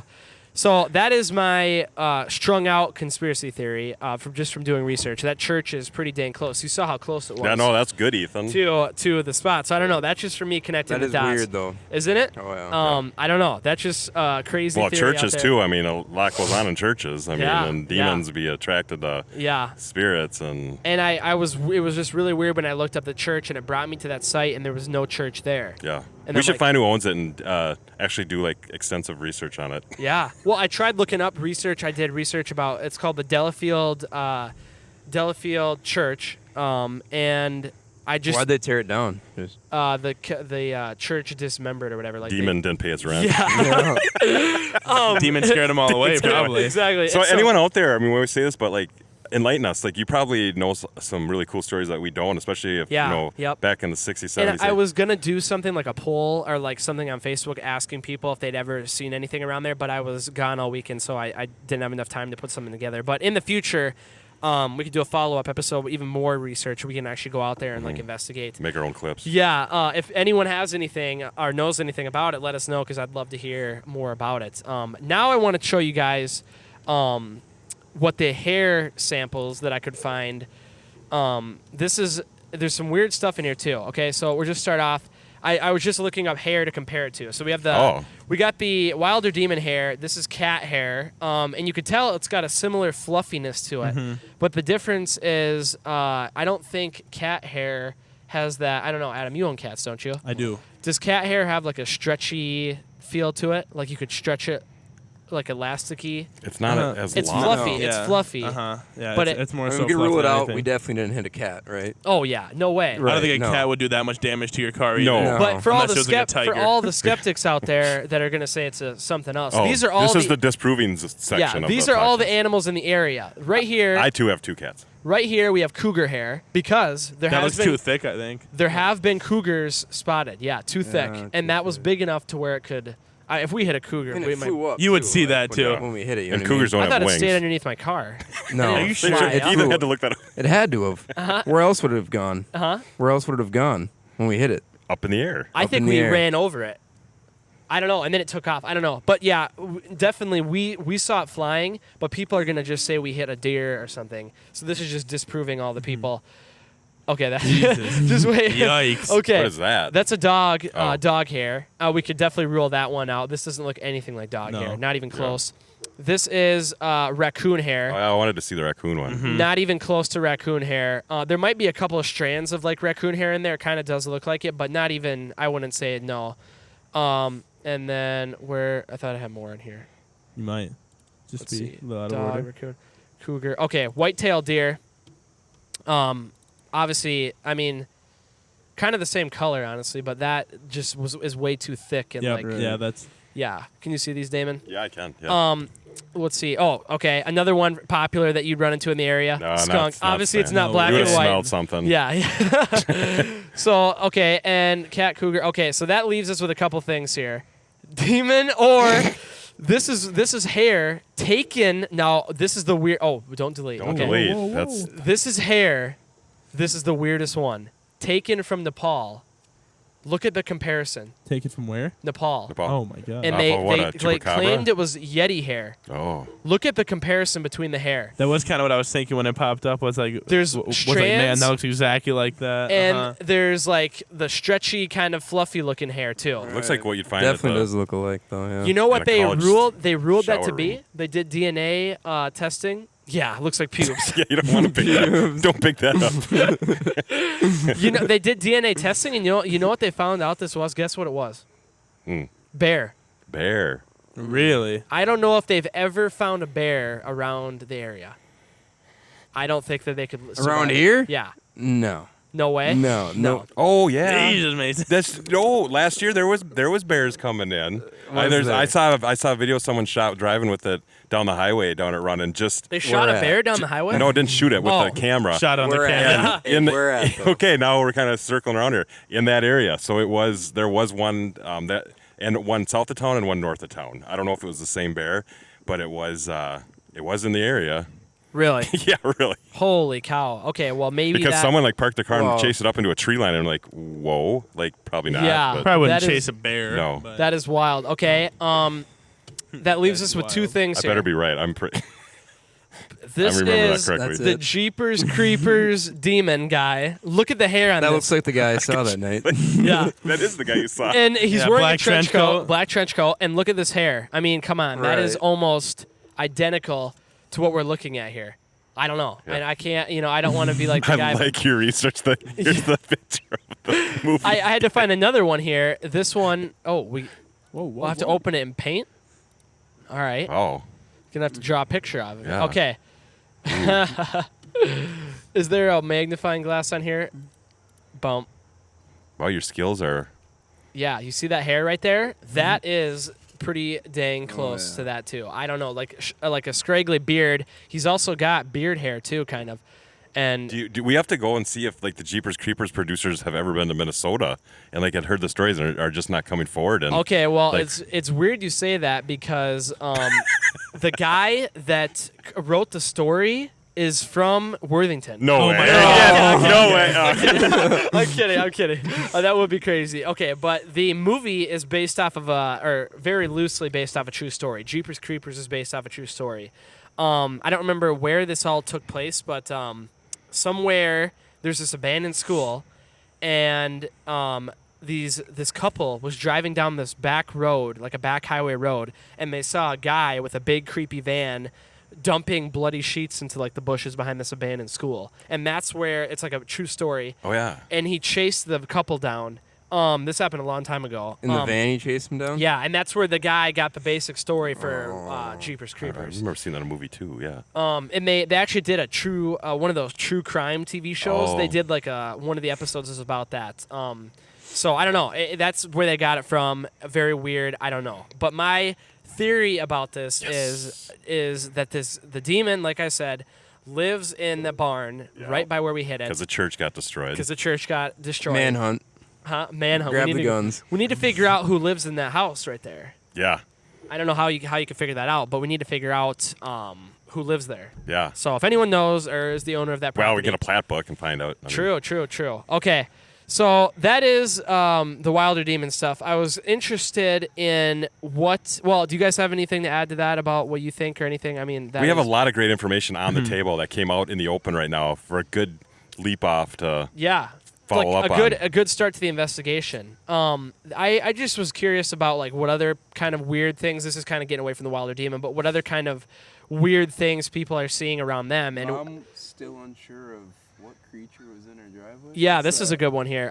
So that is my strung out conspiracy theory from doing research. That church is pretty dang close. You saw how close it was. Yeah, no, that's good, Ethan. to the spot. So I don't know. That's just for me connecting That the is dots. weird, though. Isn't it? Oh, yeah. I don't know. That's just crazy. Well, theory churches out there. too. I mean, a lot goes on in churches. I mean, Yeah, and yeah. demons be attracted to Yeah. spirits and And it was just really weird when I looked up the church and it brought me to that site and there was no church there. yeah. And We I'm should like- find who owns it and actually do like extensive research on it. Yeah. Well, I tried looking up research. I did research about it's called the Delafield Church, and I just Why'd they tear it down? Just- the church dismembered or whatever. Like they- Demon didn't pay its rent. Yeah. Demon scared them all away, probably. Exactly. So And anyone out there, I mean, we always say this, but like, enlighten us. Like, you probably know some really cool stories that we don't, especially if Yeah, you know yep. back in the '60s, '70s. And I like- was gonna do something like a poll or like something on Facebook asking people if they'd ever seen anything around there, but I was gone all weekend, so I didn't have enough time to put something together. But in the future, we could do a follow-up episode with even more research. We can actually go out there and like investigate. make our own clips. Yeah, if anyone has anything or knows anything about it, let us know because I'd love to hear more about it. Now I want to show you guys what the hair samples that I could find. There's some weird stuff in here too. Okay, so we'll just start off. I was just looking up hair to compare it to. So we have we got the Wilder Demon hair. This is cat hair, and you could tell it's got a similar fluffiness to it. But the difference is, I don't think cat hair has that. I don't know, Adam. You own cats, don't you? I do. Does cat hair have like a stretchy feel to it? Like you could stretch it, like elasticy. It's not Uh-huh. as It's long. fluffy. Yeah. It's fluffy. Uh-huh. Yeah, But it's more I mean, so we can fluff rule it than out. anything. We definitely didn't hit a cat, right? Oh yeah, no way. Right. I don't think a No. cat would do that much damage to your car No. either. But for all Unless the it was like a for tiger. all the skeptics out there that are going to say it's something else, Oh, these are all this the, is the disproving section yeah. of These the are all the podcast. animals in the area. Right here, I too have 2 cats. right here we have cougar hair because there that has looks been too thick, I think. there have been cougars spotted. Yeah, too thick, too and that was thick. big enough to where it could. If we hit a cougar, And we it might. flew up. You would too, see like, that, when- too. When we hit it, you And know what cougars I don't thought have it wings. stayed underneath my car. I mean? No, Are you sure? Ethan Yeah. had to look that up. it had to have. Where else would it have gone? Uh-huh. Where else would it have gone when we hit it? up in the air. I Up think in the we air. ran over it. I don't know, and then it took off. I don't know, but yeah, definitely we saw it flying. But people are gonna just say we hit a deer or something. So this is just disproving all the people. Okay, that just wait. Yikes. Okay, What is that? That's a dog. Oh. Dog hair. We could definitely rule that one out. This doesn't look anything like dog No. hair. Not even close. This is raccoon hair. I wanted to see the raccoon one. Not even close to raccoon hair. There might be a couple of strands of like raccoon hair in there. It kind of does look like it, but not even. I wouldn't say no. And then I thought I had more in here. You might just Let's be see. a little out of Dog, order. raccoon, cougar. Okay, white-tailed deer. Obviously, I mean, kind of the same color, honestly, but that just is way too thick and Yeah, like yeah, that's yeah. Can you see these, Damon? Yeah, I can. Yeah. Let's see. Oh, okay. Another one popular that you'd run into in the area. No, Skunk. not Obviously, it's Sam. not No, black you and would have white. smelled something. Yeah. So, okay, and cat cougar. Okay, so that leaves us with a couple things here. Demon or this is hair taken. Now, this is the weird. Oh, don't delete. Don't okay. delete. Whoa, whoa, That's This is hair. This is the weirdest one. Taken from Nepal. Look at the comparison. take it from where? Nepal. Nepal. Oh my god. And Off they, of what, they a like, chupacabra? claimed it was Yeti hair. Oh. Look at the comparison between the hair. That was kind of what I was thinking when it popped up. Was like, There's was like, man, strands, that looks exactly like that. and there's like the stretchy kind of fluffy looking hair too. Looks like what you'd find Definitely at does look alike though. Yeah. You know what a they college ruled? They ruled that to shower be. room. They did DNA testing. Yeah, looks like pubes. Yeah, you don't want to pick that. Don't pick that up. You know, they did DNA testing, and you know what they found out this was? Guess what it was? Bear. Bear. really, I don't know if they've ever found a bear around the area. I don't think that they could survive. Around here? Yeah. No. No way. No. Oh yeah. Jesus, Mason. That's last year there was bears coming in. Was there? I saw a video someone shot driving with it down the highway down at Running. Just They shot Where a at? bear down the highway. no, didn't shoot it with Oh. the camera. Shot on the Where camera. at? in the, Where at, though? okay, now we're kind of circling around here in that area. So there was one and one south of town and one north of town. I don't know if it was the same bear, but it was in the area. Really? Yeah, really. Holy cow. Okay, well maybe Because that, someone like parked their car Wow. and chased it up into a tree line, and I'm like, whoa, like probably not. Yeah. but- Probably wouldn't That chase is- a bear. No. but- that is wild. Okay. That leaves That's us with two wild. things I here. better be right. I'm pretty. This I remember is that correctly. That's the it. Jeepers Creepers demon guy. Look at the hair on That this. looks like the guy I saw that night. Yeah. That is the guy you saw. And he's Yeah, wearing black a trench trench coat, coat. black trench coat, and look at this hair. I mean, come on, that is Right. almost identical to what we're looking at here. I don't know, Yeah. and I can't, I don't want to be like the I guy. like your research. Here's the picture of the movie. I had to find another one here. This one, we'll Whoa, have to open it in paint. All right, Oh, gonna have to draw a picture of it. Yeah. Okay. Is there a magnifying glass on here? Bump. wow, your skills are. Yeah, you see that hair right there? That is pretty dang close yeah. to that too. I don't know, like a scraggly beard. He's also got beard hair too, kind of. And Do we have to go and see if like the Jeepers Creepers producers have ever been to Minnesota and like had heard the stories and are just not coming forward? And okay, well, like- it's weird you say that because the guy that wrote the story is from Worthington. no Oh way. my God. No way. I'm kidding. That would be crazy. Okay, but the movie is based off of or very loosely based off a true story. Jeepers Creepers is based off a true story. I don't remember where this all took place, but somewhere there's this abandoned school, and this couple was driving down this back road, like a back highway road, and they saw a guy with a big creepy van dumping bloody sheets into like the bushes behind this abandoned school, and that's where it's like a true story. Oh yeah. And he chased the couple down. This happened a long time ago. In the van, he chased him down? Yeah, and that's where the guy got the basic story for Jeepers I Creepers. remember seeing that in a movie too. Yeah. And they actually did a true one of those true crime TV shows. Oh. They did like one of the episodes is about that. So I don't know. That's where they got it from. Very weird. I don't know. But my theory about this is that the demon, like I said, lives in the barn right by where we hit it Because the church got destroyed. because the church got destroyed. Manhunt. Huh? Manhunt. Grab we need the to, guns. We need to figure out who lives in that house right there. Yeah. I don't know how you can figure that out, but we need to figure out who lives there. Yeah. So if anyone knows or is the owner of that property, Well, we get a plat book and find out. I mean, True. Okay, So that is the Wilder Demon stuff. I was interested in what. Well, do you guys have anything to add to that about what you think or anything? I mean, we have a lot of great information on the table that came out in the open right now for a good leap off to follow up on. A good start to the investigation. I just was curious about like what other kind of weird things. This is kind of getting away from the Wilder Demon, but what other kind of weird things people are seeing around them. And I'm still unsure of what creature was in her driveway. yeah, this is a good one here.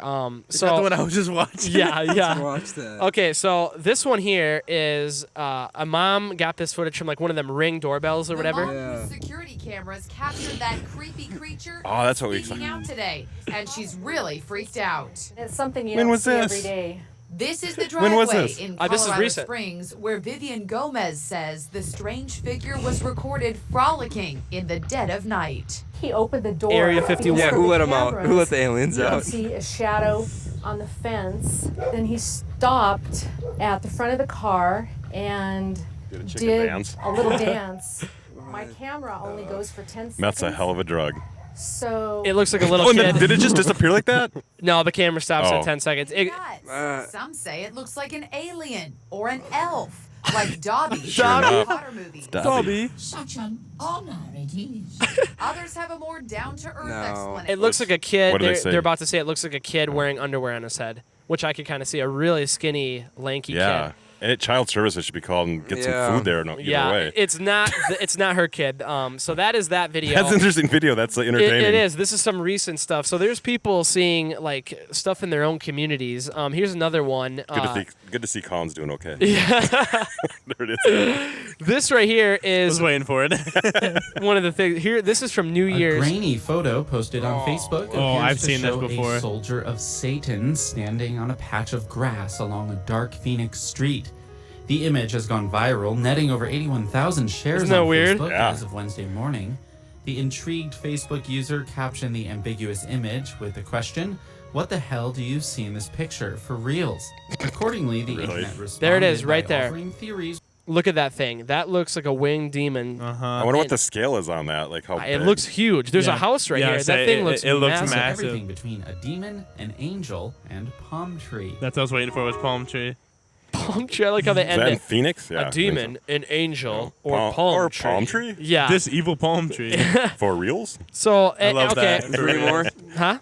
Is that the one I was just watching? Yeah. Watch that. Okay, so this one here is a mom got this footage from like one of them Ring doorbells or whatever. The mom whose security cameras captured that creepy creature. Oh, that's what we speaking out today, and she's really freaked out. It's something you When don't was see this? every day. This is the When was driveway this? in This is Colorado recent. Springs, where Vivian Gomez says the strange figure was recorded frolicking in the dead of night. He opened the door. Area because 51. Yeah, from who the let him out? cameras, Who let the aliens you can out? see a shadow on the fence. Then he stopped at the front of the car and Did a chicken did dance. a little dance. My camera only goes for 10 seconds. That's a hell of a drug. So It looks like a little Oh, and kid. did it just disappear like that? No, the camera stops Oh. at 10 seconds. Nuts. Some say it looks like an alien or an elf, like Dobby Sure from the enough. Potter movie. Dobby. Such an honor it is. Others have a more down-to-earth No. explanation. It looks like a kid. What do they say? They're about to say it looks like a kid wearing underwear on his head, which I could kind of see a really skinny, lanky Yeah. kid. And at child services should be called and get Yeah. some food there. No, either Yeah, way. it's not her kid. So that is that video. That's an interesting video. That's entertaining. It is. This is some recent stuff. So there's people seeing like stuff in their own communities. Here's another one. Good to see Colin's doing okay. Yeah. There it is. This right here I is was waiting for it. one of the things. Here, this is from New A Year's. grainy photo posted on Facebook Oh, appears I've to seen this show before. a soldier of Satan standing on a patch of grass along a dark Phoenix street. The image has gone viral, netting over 81,000 shares Isn't that on weird? Facebook Yeah. as of Wednesday morning. The intrigued Facebook user captioned the ambiguous image with the question, "What the hell do you see in this picture? For reals?" Accordingly, the Really? internet responded There it is, by right there. offering theories. Look at that thing. That looks like a winged demon. I wonder what the scale is on that. Like how It big. looks huge. There's a Yeah. house right Yeah, here. so That thing looks it looks massive. massive. Everything between a demon, an angel, and palm tree. That's what I was waiting for was palm tree. Palm tree. I like how they Is end that in it. Phoenix? Yeah, I A think demon, an angel, so. or palm tree. palm tree? Yeah. This evil palm tree. For reals? So I love okay. that. Is there any more? Huh?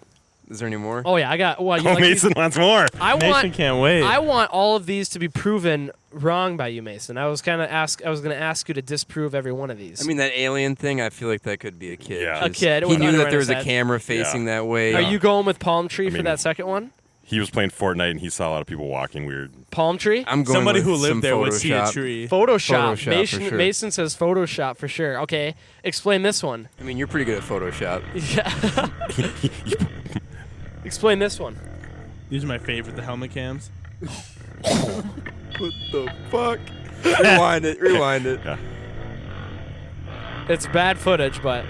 Is there any more? Oh yeah, I got. Well, you Oh, like these? Mason wants more. I Mason want. can't wait. I want all of these to be proven wrong by you, Mason. I was going to ask you to disprove every one of these. I mean, that alien thing, I feel like that could be a kid. Yeah. A Just- kid He with knew underwear that there on was his a head. camera facing that way. Are you going with palm tree for mean- that second one? He was playing Fortnite and he saw a lot of people walking weird. Palm tree. I'm going Somebody with who some lived there would see a Photoshop. tree. Photoshop. Photoshop, Mason, for sure. Mason says Photoshop for sure. Okay, explain this one. I mean, you're pretty good at Photoshop. Yeah. Explain this one. These are my favorite, the helmet cams. What the fuck? Rewind it. Rewind it. Yeah. It's bad footage, but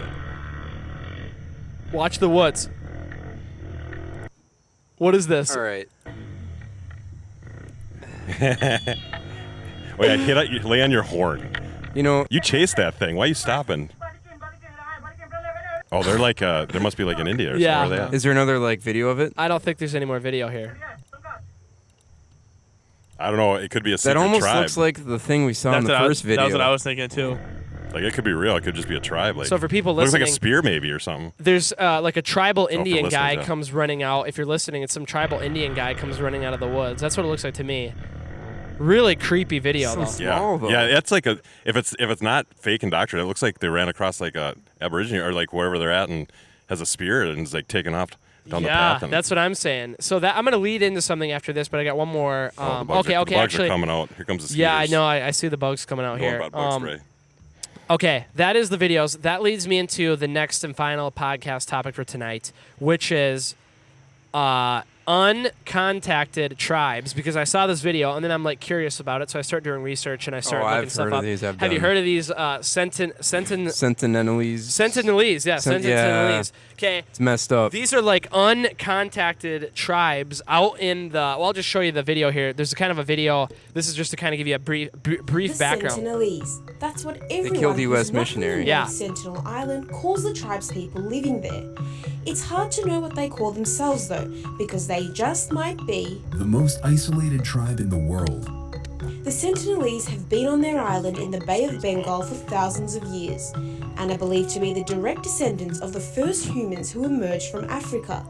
watch the woods. What is this? All right. Oh yeah, lay on your horn. You know, You chased that thing. Why are you stopping? Oh, they're like there must be like an India or Yeah. something. Where are they at? is there another like video of it? I don't think there's any more video here. I don't know. It could be a secret That almost tribe. looks like the thing we saw in That's the what I was, first video. that was what I was thinking too. Like it could be real. It could just be a tribe. Like So for people looks like a listening- spear maybe or something. There's like a tribal for Indian listeners, guy yeah. comes running out. If you're listening, it's some tribal Indian guy comes running out of the woods. That's what it looks like to me. Really creepy video So though. small, though. Yeah, it's like a if it's not fake and doctored, it looks like they ran across like a Aborigine or like wherever they're at and has a spear and is like taking off down the Yeah, path. And, that's what I'm saying. So that I'm gonna lead into something after this, but I got one more. oh, the bugs Okay, are, okay, the bugs actually. are coming out. Here comes the Yeah, I skeeters. know. I see the bugs coming out Going here. about bug spray. Okay, that is the videos. That leads me into the next and final podcast topic for tonight, which is uncontacted tribes. Because I saw this video and then I'm like curious about it, so I start doing research and I start looking I've stuff heard of up. these. I've Have you done. heard of these Sentinelese? Sentinelese. Yeah, Sentinelese. Okay. It's messed up. These are like uncontacted tribes out in the. Well, I'll just show you the video here. There's a kind of a video. This is just to kind of give you a brief The background. Sentinelese. That's what everyone killed the who's US not missionary. familiar Yeah. with Sentinel Island calls the tribes people living there. It's hard to know what they call themselves though, because they just might be the most isolated tribe in the world. The Sentinelese have been on their island in the Bay of Bengal for thousands of years, and are believed to be the direct descendants of the first humans who emerged from Africa.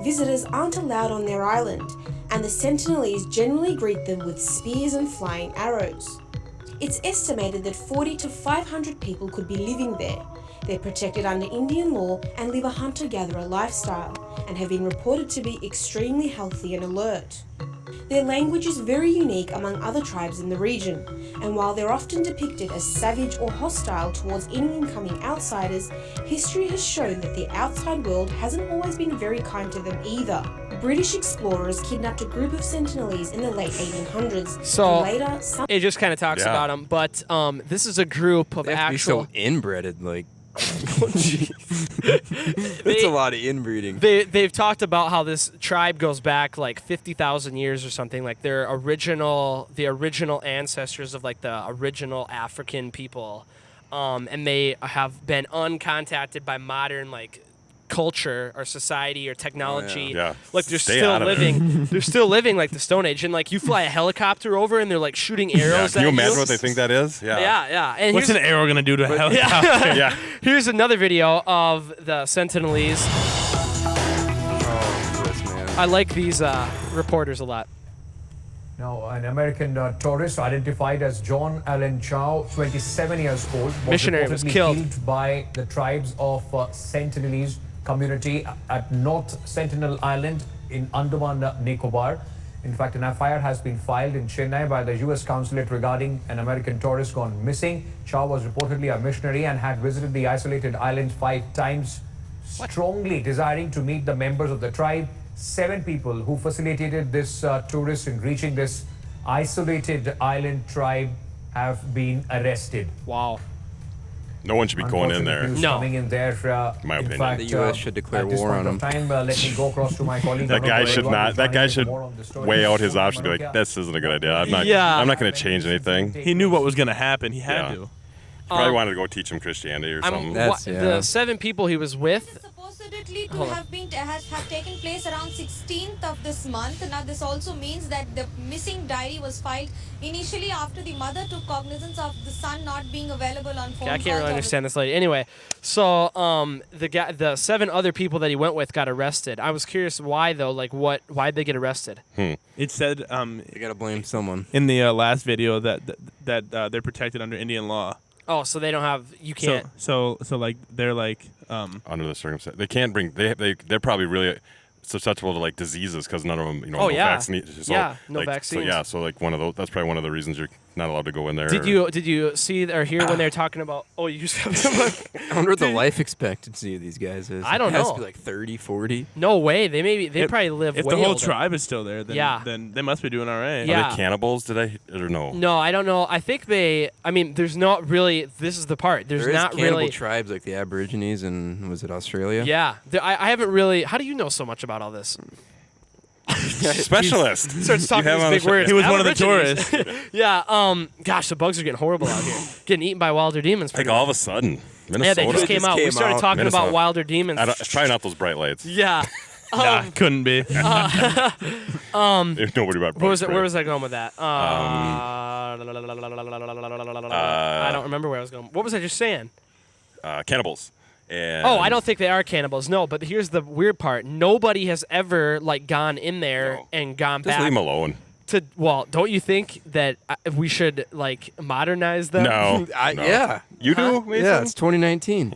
Visitors aren't allowed on their island, and the Sentinelese generally greet them with spears and flying arrows. It's estimated that 40 to 500 people could be living there. They're protected under Indian law and live a hunter-gatherer lifestyle, and have been reported to be extremely healthy and alert. Their language is very unique among other tribes in the region, and while they're often depicted as savage or hostile towards any incoming outsiders, history has shown that the outside world hasn't always been very kind to them either. British explorers kidnapped a group of Sentinelese in the late 1800s. So and later, some it just kind of talks about them, but this is a group of They have to be actual. so inbred, like. It's a lot of inbreeding. They've talked about how this tribe goes back like 50,000 years or something. Like the original ancestors of like the original African people, and they have been uncontacted by modern like culture or society or technology. Yeah. Like they're Stay still out of it. living. They're still living like the Stone Age, and like you fly a helicopter over and they're like shooting arrows. Can you at imagine what they think that is? Yeah. Yeah. And What's an here's- arrow gonna do to a helicopter? Yeah. Here's another video of the Sentinelese. Oh, this man. I like these reporters a lot. Now, an American tourist identified as John Allen Chow, 27 years old, was Missionary was reportedly killed by the tribes of Sentinelese community at North Sentinel Island in Andaman Nicobar. In fact, an FIR has been filed in Chennai by the U.S. consulate regarding an American tourist gone missing. Chow was reportedly a missionary and had visited the isolated island 5 times, strongly desiring to meet the members of the tribe. 7 people who facilitated this tourist in reaching this isolated island tribe have been arrested. Wow. No one should be going in there. No. Coming in there, My in opinion. fact, The US should declare at this war point on of them. time, let me go across to my colleague. That guy should not. That guy should More on the story. weigh out his options. Be like, this isn't a good idea. I'm not. Yeah. I'm not going to change anything. He knew what was gonna happen. He had Yeah. to. Probably wanted to go teach him Christianity or something. The 7 people he was with. Supposedly to Hold on. have been have taken place around 16th of this month. Now this also means that the missing diary was filed initially after the mother took cognizance of the son not being available on phone I can't calls really or understand this lady. Anyway, so the 7 other people that he went with got arrested. I was curious why though. Like why'd they get arrested? It said You gotta blame someone. in the last video that they're protected under Indian law. Oh, so they don't have. You can't. So like they're like Under the circumstances, they can't bring. They're probably really susceptible to like diseases because none of them, Oh, yeah. vaccine. So, Yeah, no like, vaccines. So yeah, so like one of those. That's probably one of the reasons you're not allowed to go in there. Did you see or hear when they were talking about? Oh, you just I wonder what the life expectancy of these guys is. I don't It has know. to be like 30, 40. No way. They probably live. if way the whole older. tribe is still there, then then they must be doing all right. Yeah. Are they cannibals? Did I or no? No, I don't know. I think they. I mean, there's not really. This is the part. There's There is not cannibal really. tribes like the Aborigines in, was it Australia? Yeah, I haven't really. How do you know so much about all this? Specialist. Starts talking You have these him on big the show. words. He was one of the Aborigines. tourists. Yeah. Gosh, the bugs are getting horrible out here. Getting eaten by wilder demons. Like all of a sudden, Minnesota. Yeah, they just came out. We started talking Minnesota. about wilder demons. Try not those bright lights. Yeah. Nah, couldn't be. There's nobody about. Where was it? bugs, Where right? was I going with that? I don't remember where I was going. What was I just saying? Cannibals. And Oh, I don't think they are cannibals. No, but here's the weird part. Nobody has ever like gone in there and gone Just back. leave them alone. Well, don't you think that we should like modernize them? No. No. Yeah. You do? Mason? Yeah, it's 2019.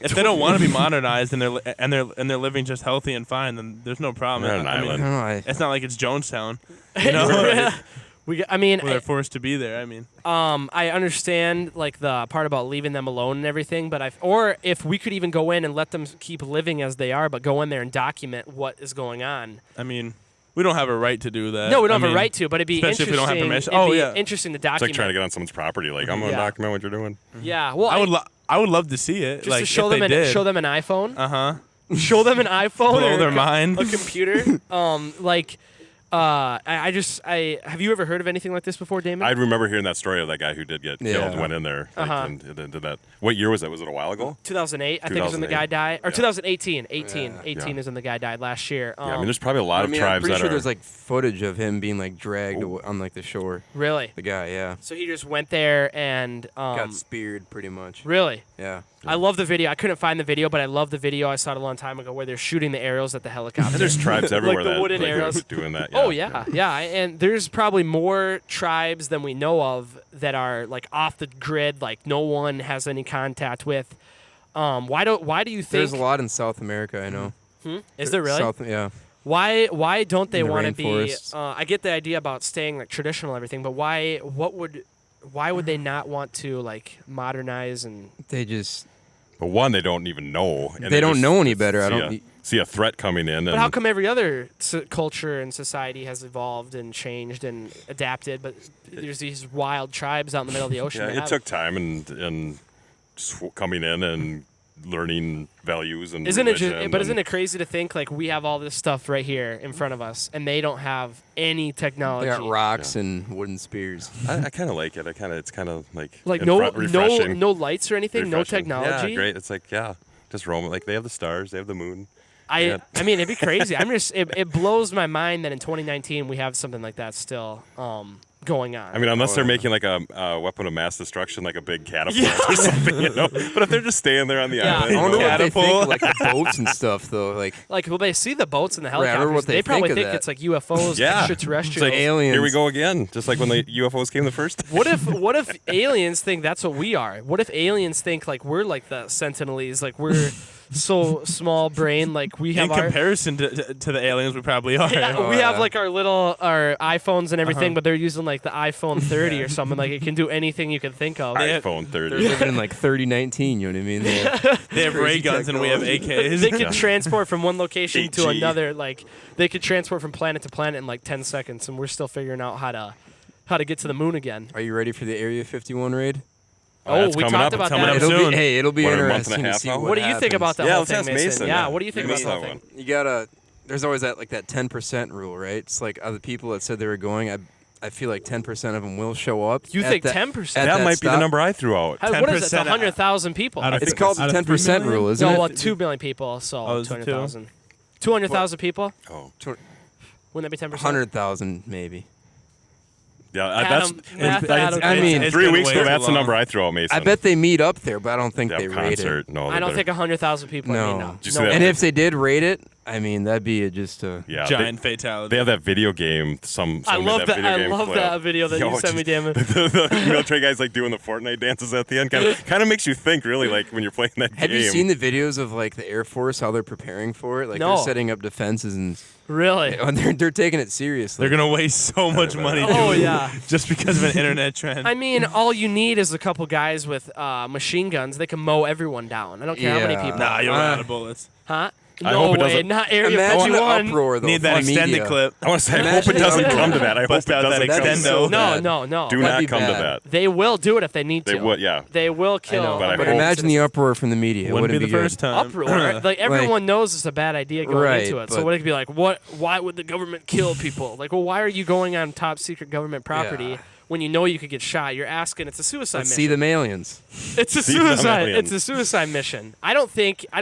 If they don't want to be modernized and they're living just healthy and fine, then there's no problem. They're an I mean, island. I don't know, I- it's not like it's Jonestown, you know, I mean, where they're forced to be there. I mean, I understand like the part about leaving them alone and everything, but or if we could even go in and let them keep living as they are, but go in there and document what is going on. I mean, we don't have a right to do that. No, we don't I have a mean, right to, but it'd be especially interesting. if we don't have permission. It'd Oh be yeah, interesting to It's document. like trying to get on someone's property. Like, I'm going to Yeah. document what you're doing. Yeah, well, I would love to see it. just like to show if them they did. show them an iPhone. Uh huh. Show them an iPhone Blow or their mind. a computer. I have you ever heard of anything like this before, Damon? I remember hearing that story of that guy who did get killed, went in there, and did that. What year was that? Was it a while ago? 2008, I think is when the guy died. Or 2018. 18 is when the guy died last year. I mean, there's probably a lot of tribes I'm pretty that sure are. there's like footage of him being like dragged on like the shore. Really? The guy, yeah. So he just went there and Got speared pretty much. Really? Yeah. I love the video. I couldn't find the video, but I love the video. I saw it a long time ago where they're shooting the arrows at the helicopter. And there's tribes everywhere like the wooden that arrows. are doing that. Oh yeah, yeah. And there's probably more tribes than we know of that are like off the grid, like no one has any contact with. Why do you think There's a lot in South America, I know. Is there really? Yeah. Why don't they In the want to be? rainforests. I get the idea about staying like traditional and everything, but why would they not want to like modernize and? They just. But one, they don't even know. And They don't just know any better. I see don't. see a threat coming in. But and how come every other culture and society has evolved and changed and adapted, but there's these wild tribes out in the middle of the ocean? Yeah, that it have- took time and coming in and learning values and Isn't it religion just? But isn't and- it crazy to think like we have all this stuff right here in front of us, and they don't have any technology? They got rocks and wooden spears. I kind of like it. It's kind of like no lights or anything, no refreshing. technology. Yeah, great. It's like just roam. Like they have the stars, they have the moon. I mean, it'd be crazy. It blows my mind that in 2019 we have something like that still going on. I mean, unless they're making like a weapon of mass destruction, like a big catapult or something, you know. But if they're just staying there on the island, I don't know what they catapult. think of, like the boats and stuff, though. Like will they see the boats and the Right, I wonder helicopters? what they They probably think of think that. it's like UFOs, Yeah, extraterrestrials, It's like, aliens. Here we go again, just like when the UFOs came the first. What if aliens think that's what we are? What if aliens think like we're like the Sentinelese, like we're so small brain, like we have In comparison to the aliens, we probably are. we have like our iPhones and everything, but they're using like the iPhone 30 or something. Like it can do anything you can think of. iPhone 30. They're living in like 3019. You know what I mean? They have ray guns and we have AKs. They could transport from one location to 8G. another. Like they could transport from planet to planet in like 10 seconds, and we're still figuring out how to get to the moon again. Are you ready for the Area 51 raid? That's we coming talked up. about It's coming that. up It'll soon. be it'll be What, a month interesting and a to half see now? What do you think about that Yeah, whole let's thing, ask Mason? Mason, Yeah, yeah. what do you think Give about me the whole that thing? one. You gotta. There's always that 10% rule, right? It's like other people that said they were going. I feel like 10% of them will show up. You at think that- 10%? at That might be the stop. number I threw out. What is it? It's 10% 100,000 people. out of- It's called the out of 10% 3 million? rule, isn't No, it? well, 2 million people, so Oh, is it 200,000. 200,000 people? Oh, Wouldn't that be 10%? 100,000 maybe. yeah, Adam, math, Adam. I mean, It's 3 been weeks way ago. too That's the long. number I threw out, Mason. I bet they meet up there, but I don't think They they have rate concert. it. No, I don't better- think 100,000 people. I mean, No. no. Did you see No that? way. And if they did rate it, I mean, that'd be just a. Yeah, Giant fatality. They have that video game. I love that. I love that video that you sent me, Damon. The military guy's like doing the Fortnite dances at the end. Kind of makes you think, really, like when you're playing that Have game. you seen the videos of like the Air Force, how they're preparing for it? Like No. they're setting up defenses and Really? they're taking it seriously. They're gonna waste so much money. Oh, doing it yeah. just because of an internet trend. I mean, all you need is a couple guys with machine guns. They can mow everyone down. I don't care how many Yeah. people. Nah, you're out of bullets. Huh? I No hope it way. doesn't- Not Area Imagine the 51. uproar though. Need that from extended media. clip. I want to say, I hope Imagine it doesn't the come to uproar. that. I hope Bust it out that doesn't come to extendo. so No, bad. no, no. Do That'd not be come to bad. that. They will do it if they need to. They would, yeah. They will I kill. know, But I but hope- imagine the uproar from the media. It Wouldn't wouldn't be the good. first time. uproar. Like everyone knows it's a bad idea going Right, into it. So but- what it could be like? Why would the government kill people? Like, well, why are you going on top secret government property Yeah. when you know you could get shot? You're asking. It's a suicide Let's mission. see them aliens. It's a See them suicide. aliens. It's a suicide mission. I don't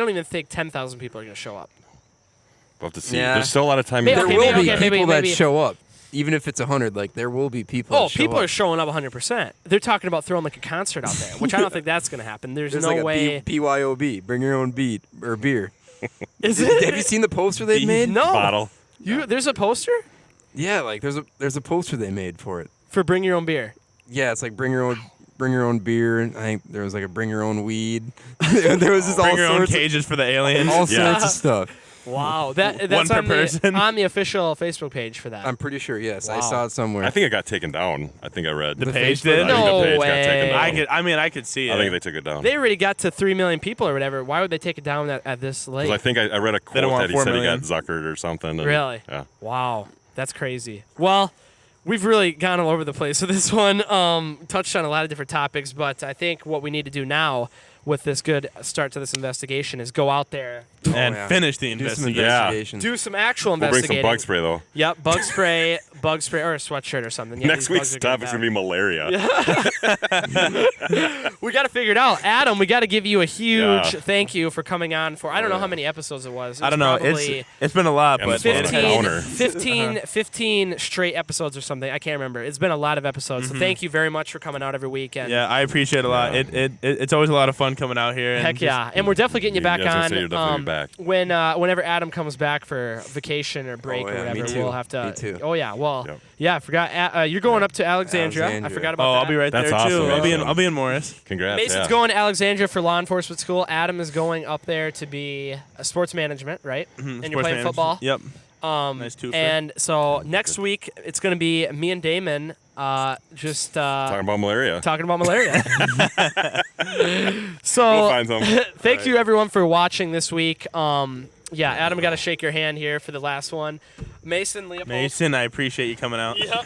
even think 10,000 people are going to show up. We'll have to see. Yeah. There's still a lot of time. Maybe- There okay, will maybe- be okay, people maybe- that show up, even if it's 100. Like there will be people. Oh, that show people up. are showing up 100%. They're talking about throwing like a concert out there, which I don't think that's going to happen. There's There's no like a way. BYOB. Bring your own beat or beer. Is it? Have you seen the poster they've made? No. Bottle. There's a poster Yeah, like there's a poster they made for it. for Bring Your Own Beer. Yeah, it's like bring your own beer. And I think there was like a bring your own weed. There was just Bring all your own sorts cages for the aliens. all Yeah. sorts of stuff. Wow, that's One per on person. on the official Facebook page for that. I'm pretty sure. Yes, I Wow. saw it somewhere. I think it got taken down. I think I read. The page Facebook- did. I think No the page way. got taken down. I could see it. I think they took it down. They already got to 3 million people or whatever. Why would they take it down at this late? 'Cause I think I read a don't quote want that he 4 said million. he got zuckered or something. And, Really? Yeah. Wow, that's crazy. Well, we've really gone all over the place with this one. Touched on a lot of different topics, but I think what we need to do now, with this good start to this investigation is go out there and finish the investigation. Do some actual We'll bring investigating. some bug spray though. Yep, bug spray, or a sweatshirt or something. Yeah, Next these week's bugs are getting topic's down. gonna be malaria. We got to figure it out. Adam, we got to give you a huge Yeah. thank you for coming on for, I don't know how many episodes it was. It I don't was know. probably It's been a lot, Yeah, but it's been a counter. 15 straight episodes or something. I can't remember. It's been a lot of episodes. So thank you very much for coming out every weekend. yeah, I appreciate it a lot. It's always a lot of fun coming out here. And Heck yeah. And we're definitely getting you back Yeah, I was gonna on say you're definitely back. whenever Adam comes back for vacation or break or me whatever. too. We'll have to. Me too. Oh yeah. Well, Yep. yeah. I forgot. You're going up to Alexandria. I forgot about that. I'll be right That's there awesome, too. man. I'll be in Morris. Congrats. Mason's yeah. going to Alexandria for law enforcement school. Adam is going up there to be a sports management, right? And you're Sports playing management. football. Yep. Nice twofer. And so next week it's going to be me and Damon just Talking about malaria. talking about malaria. So We'll find some. thank you everyone for watching this week. Yeah, Adam, got to shake your hand here for the last one. Mason, Leopold. Mason, I appreciate you coming out. Yep.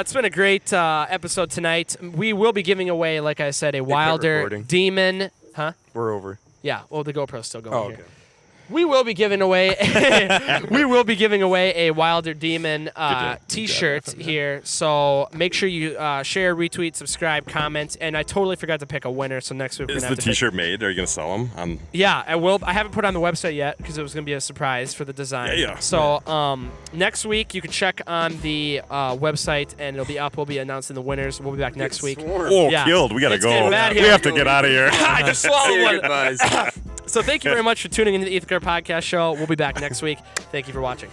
It's been a great episode tonight. We will be giving away, like I said, a Wilder recording. Demon. Huh? We're over. Yeah. Well, the GoPro's still going Oh, here. okay. We will be giving away a Wilder Demon T-shirt here. So make sure you share, retweet, subscribe, comment, and I totally forgot to pick a winner. So next week we're Is gonna the have to T-shirt made? Are you gonna sell them? Yeah, I will. I haven't put it on the website yet because it was gonna be a surprise for the design. Yeah. So next week you can check on the website and it'll be up. We'll be announcing the winners. We'll be back next week. Oh, Yeah. killed. We gotta It's getting go. bad We here. have to get out of here. I just swallowed one. Goodbyes. So thank you very much for tuning into the Ethicar Podcast Show. We'll be back next week. Thank you for watching.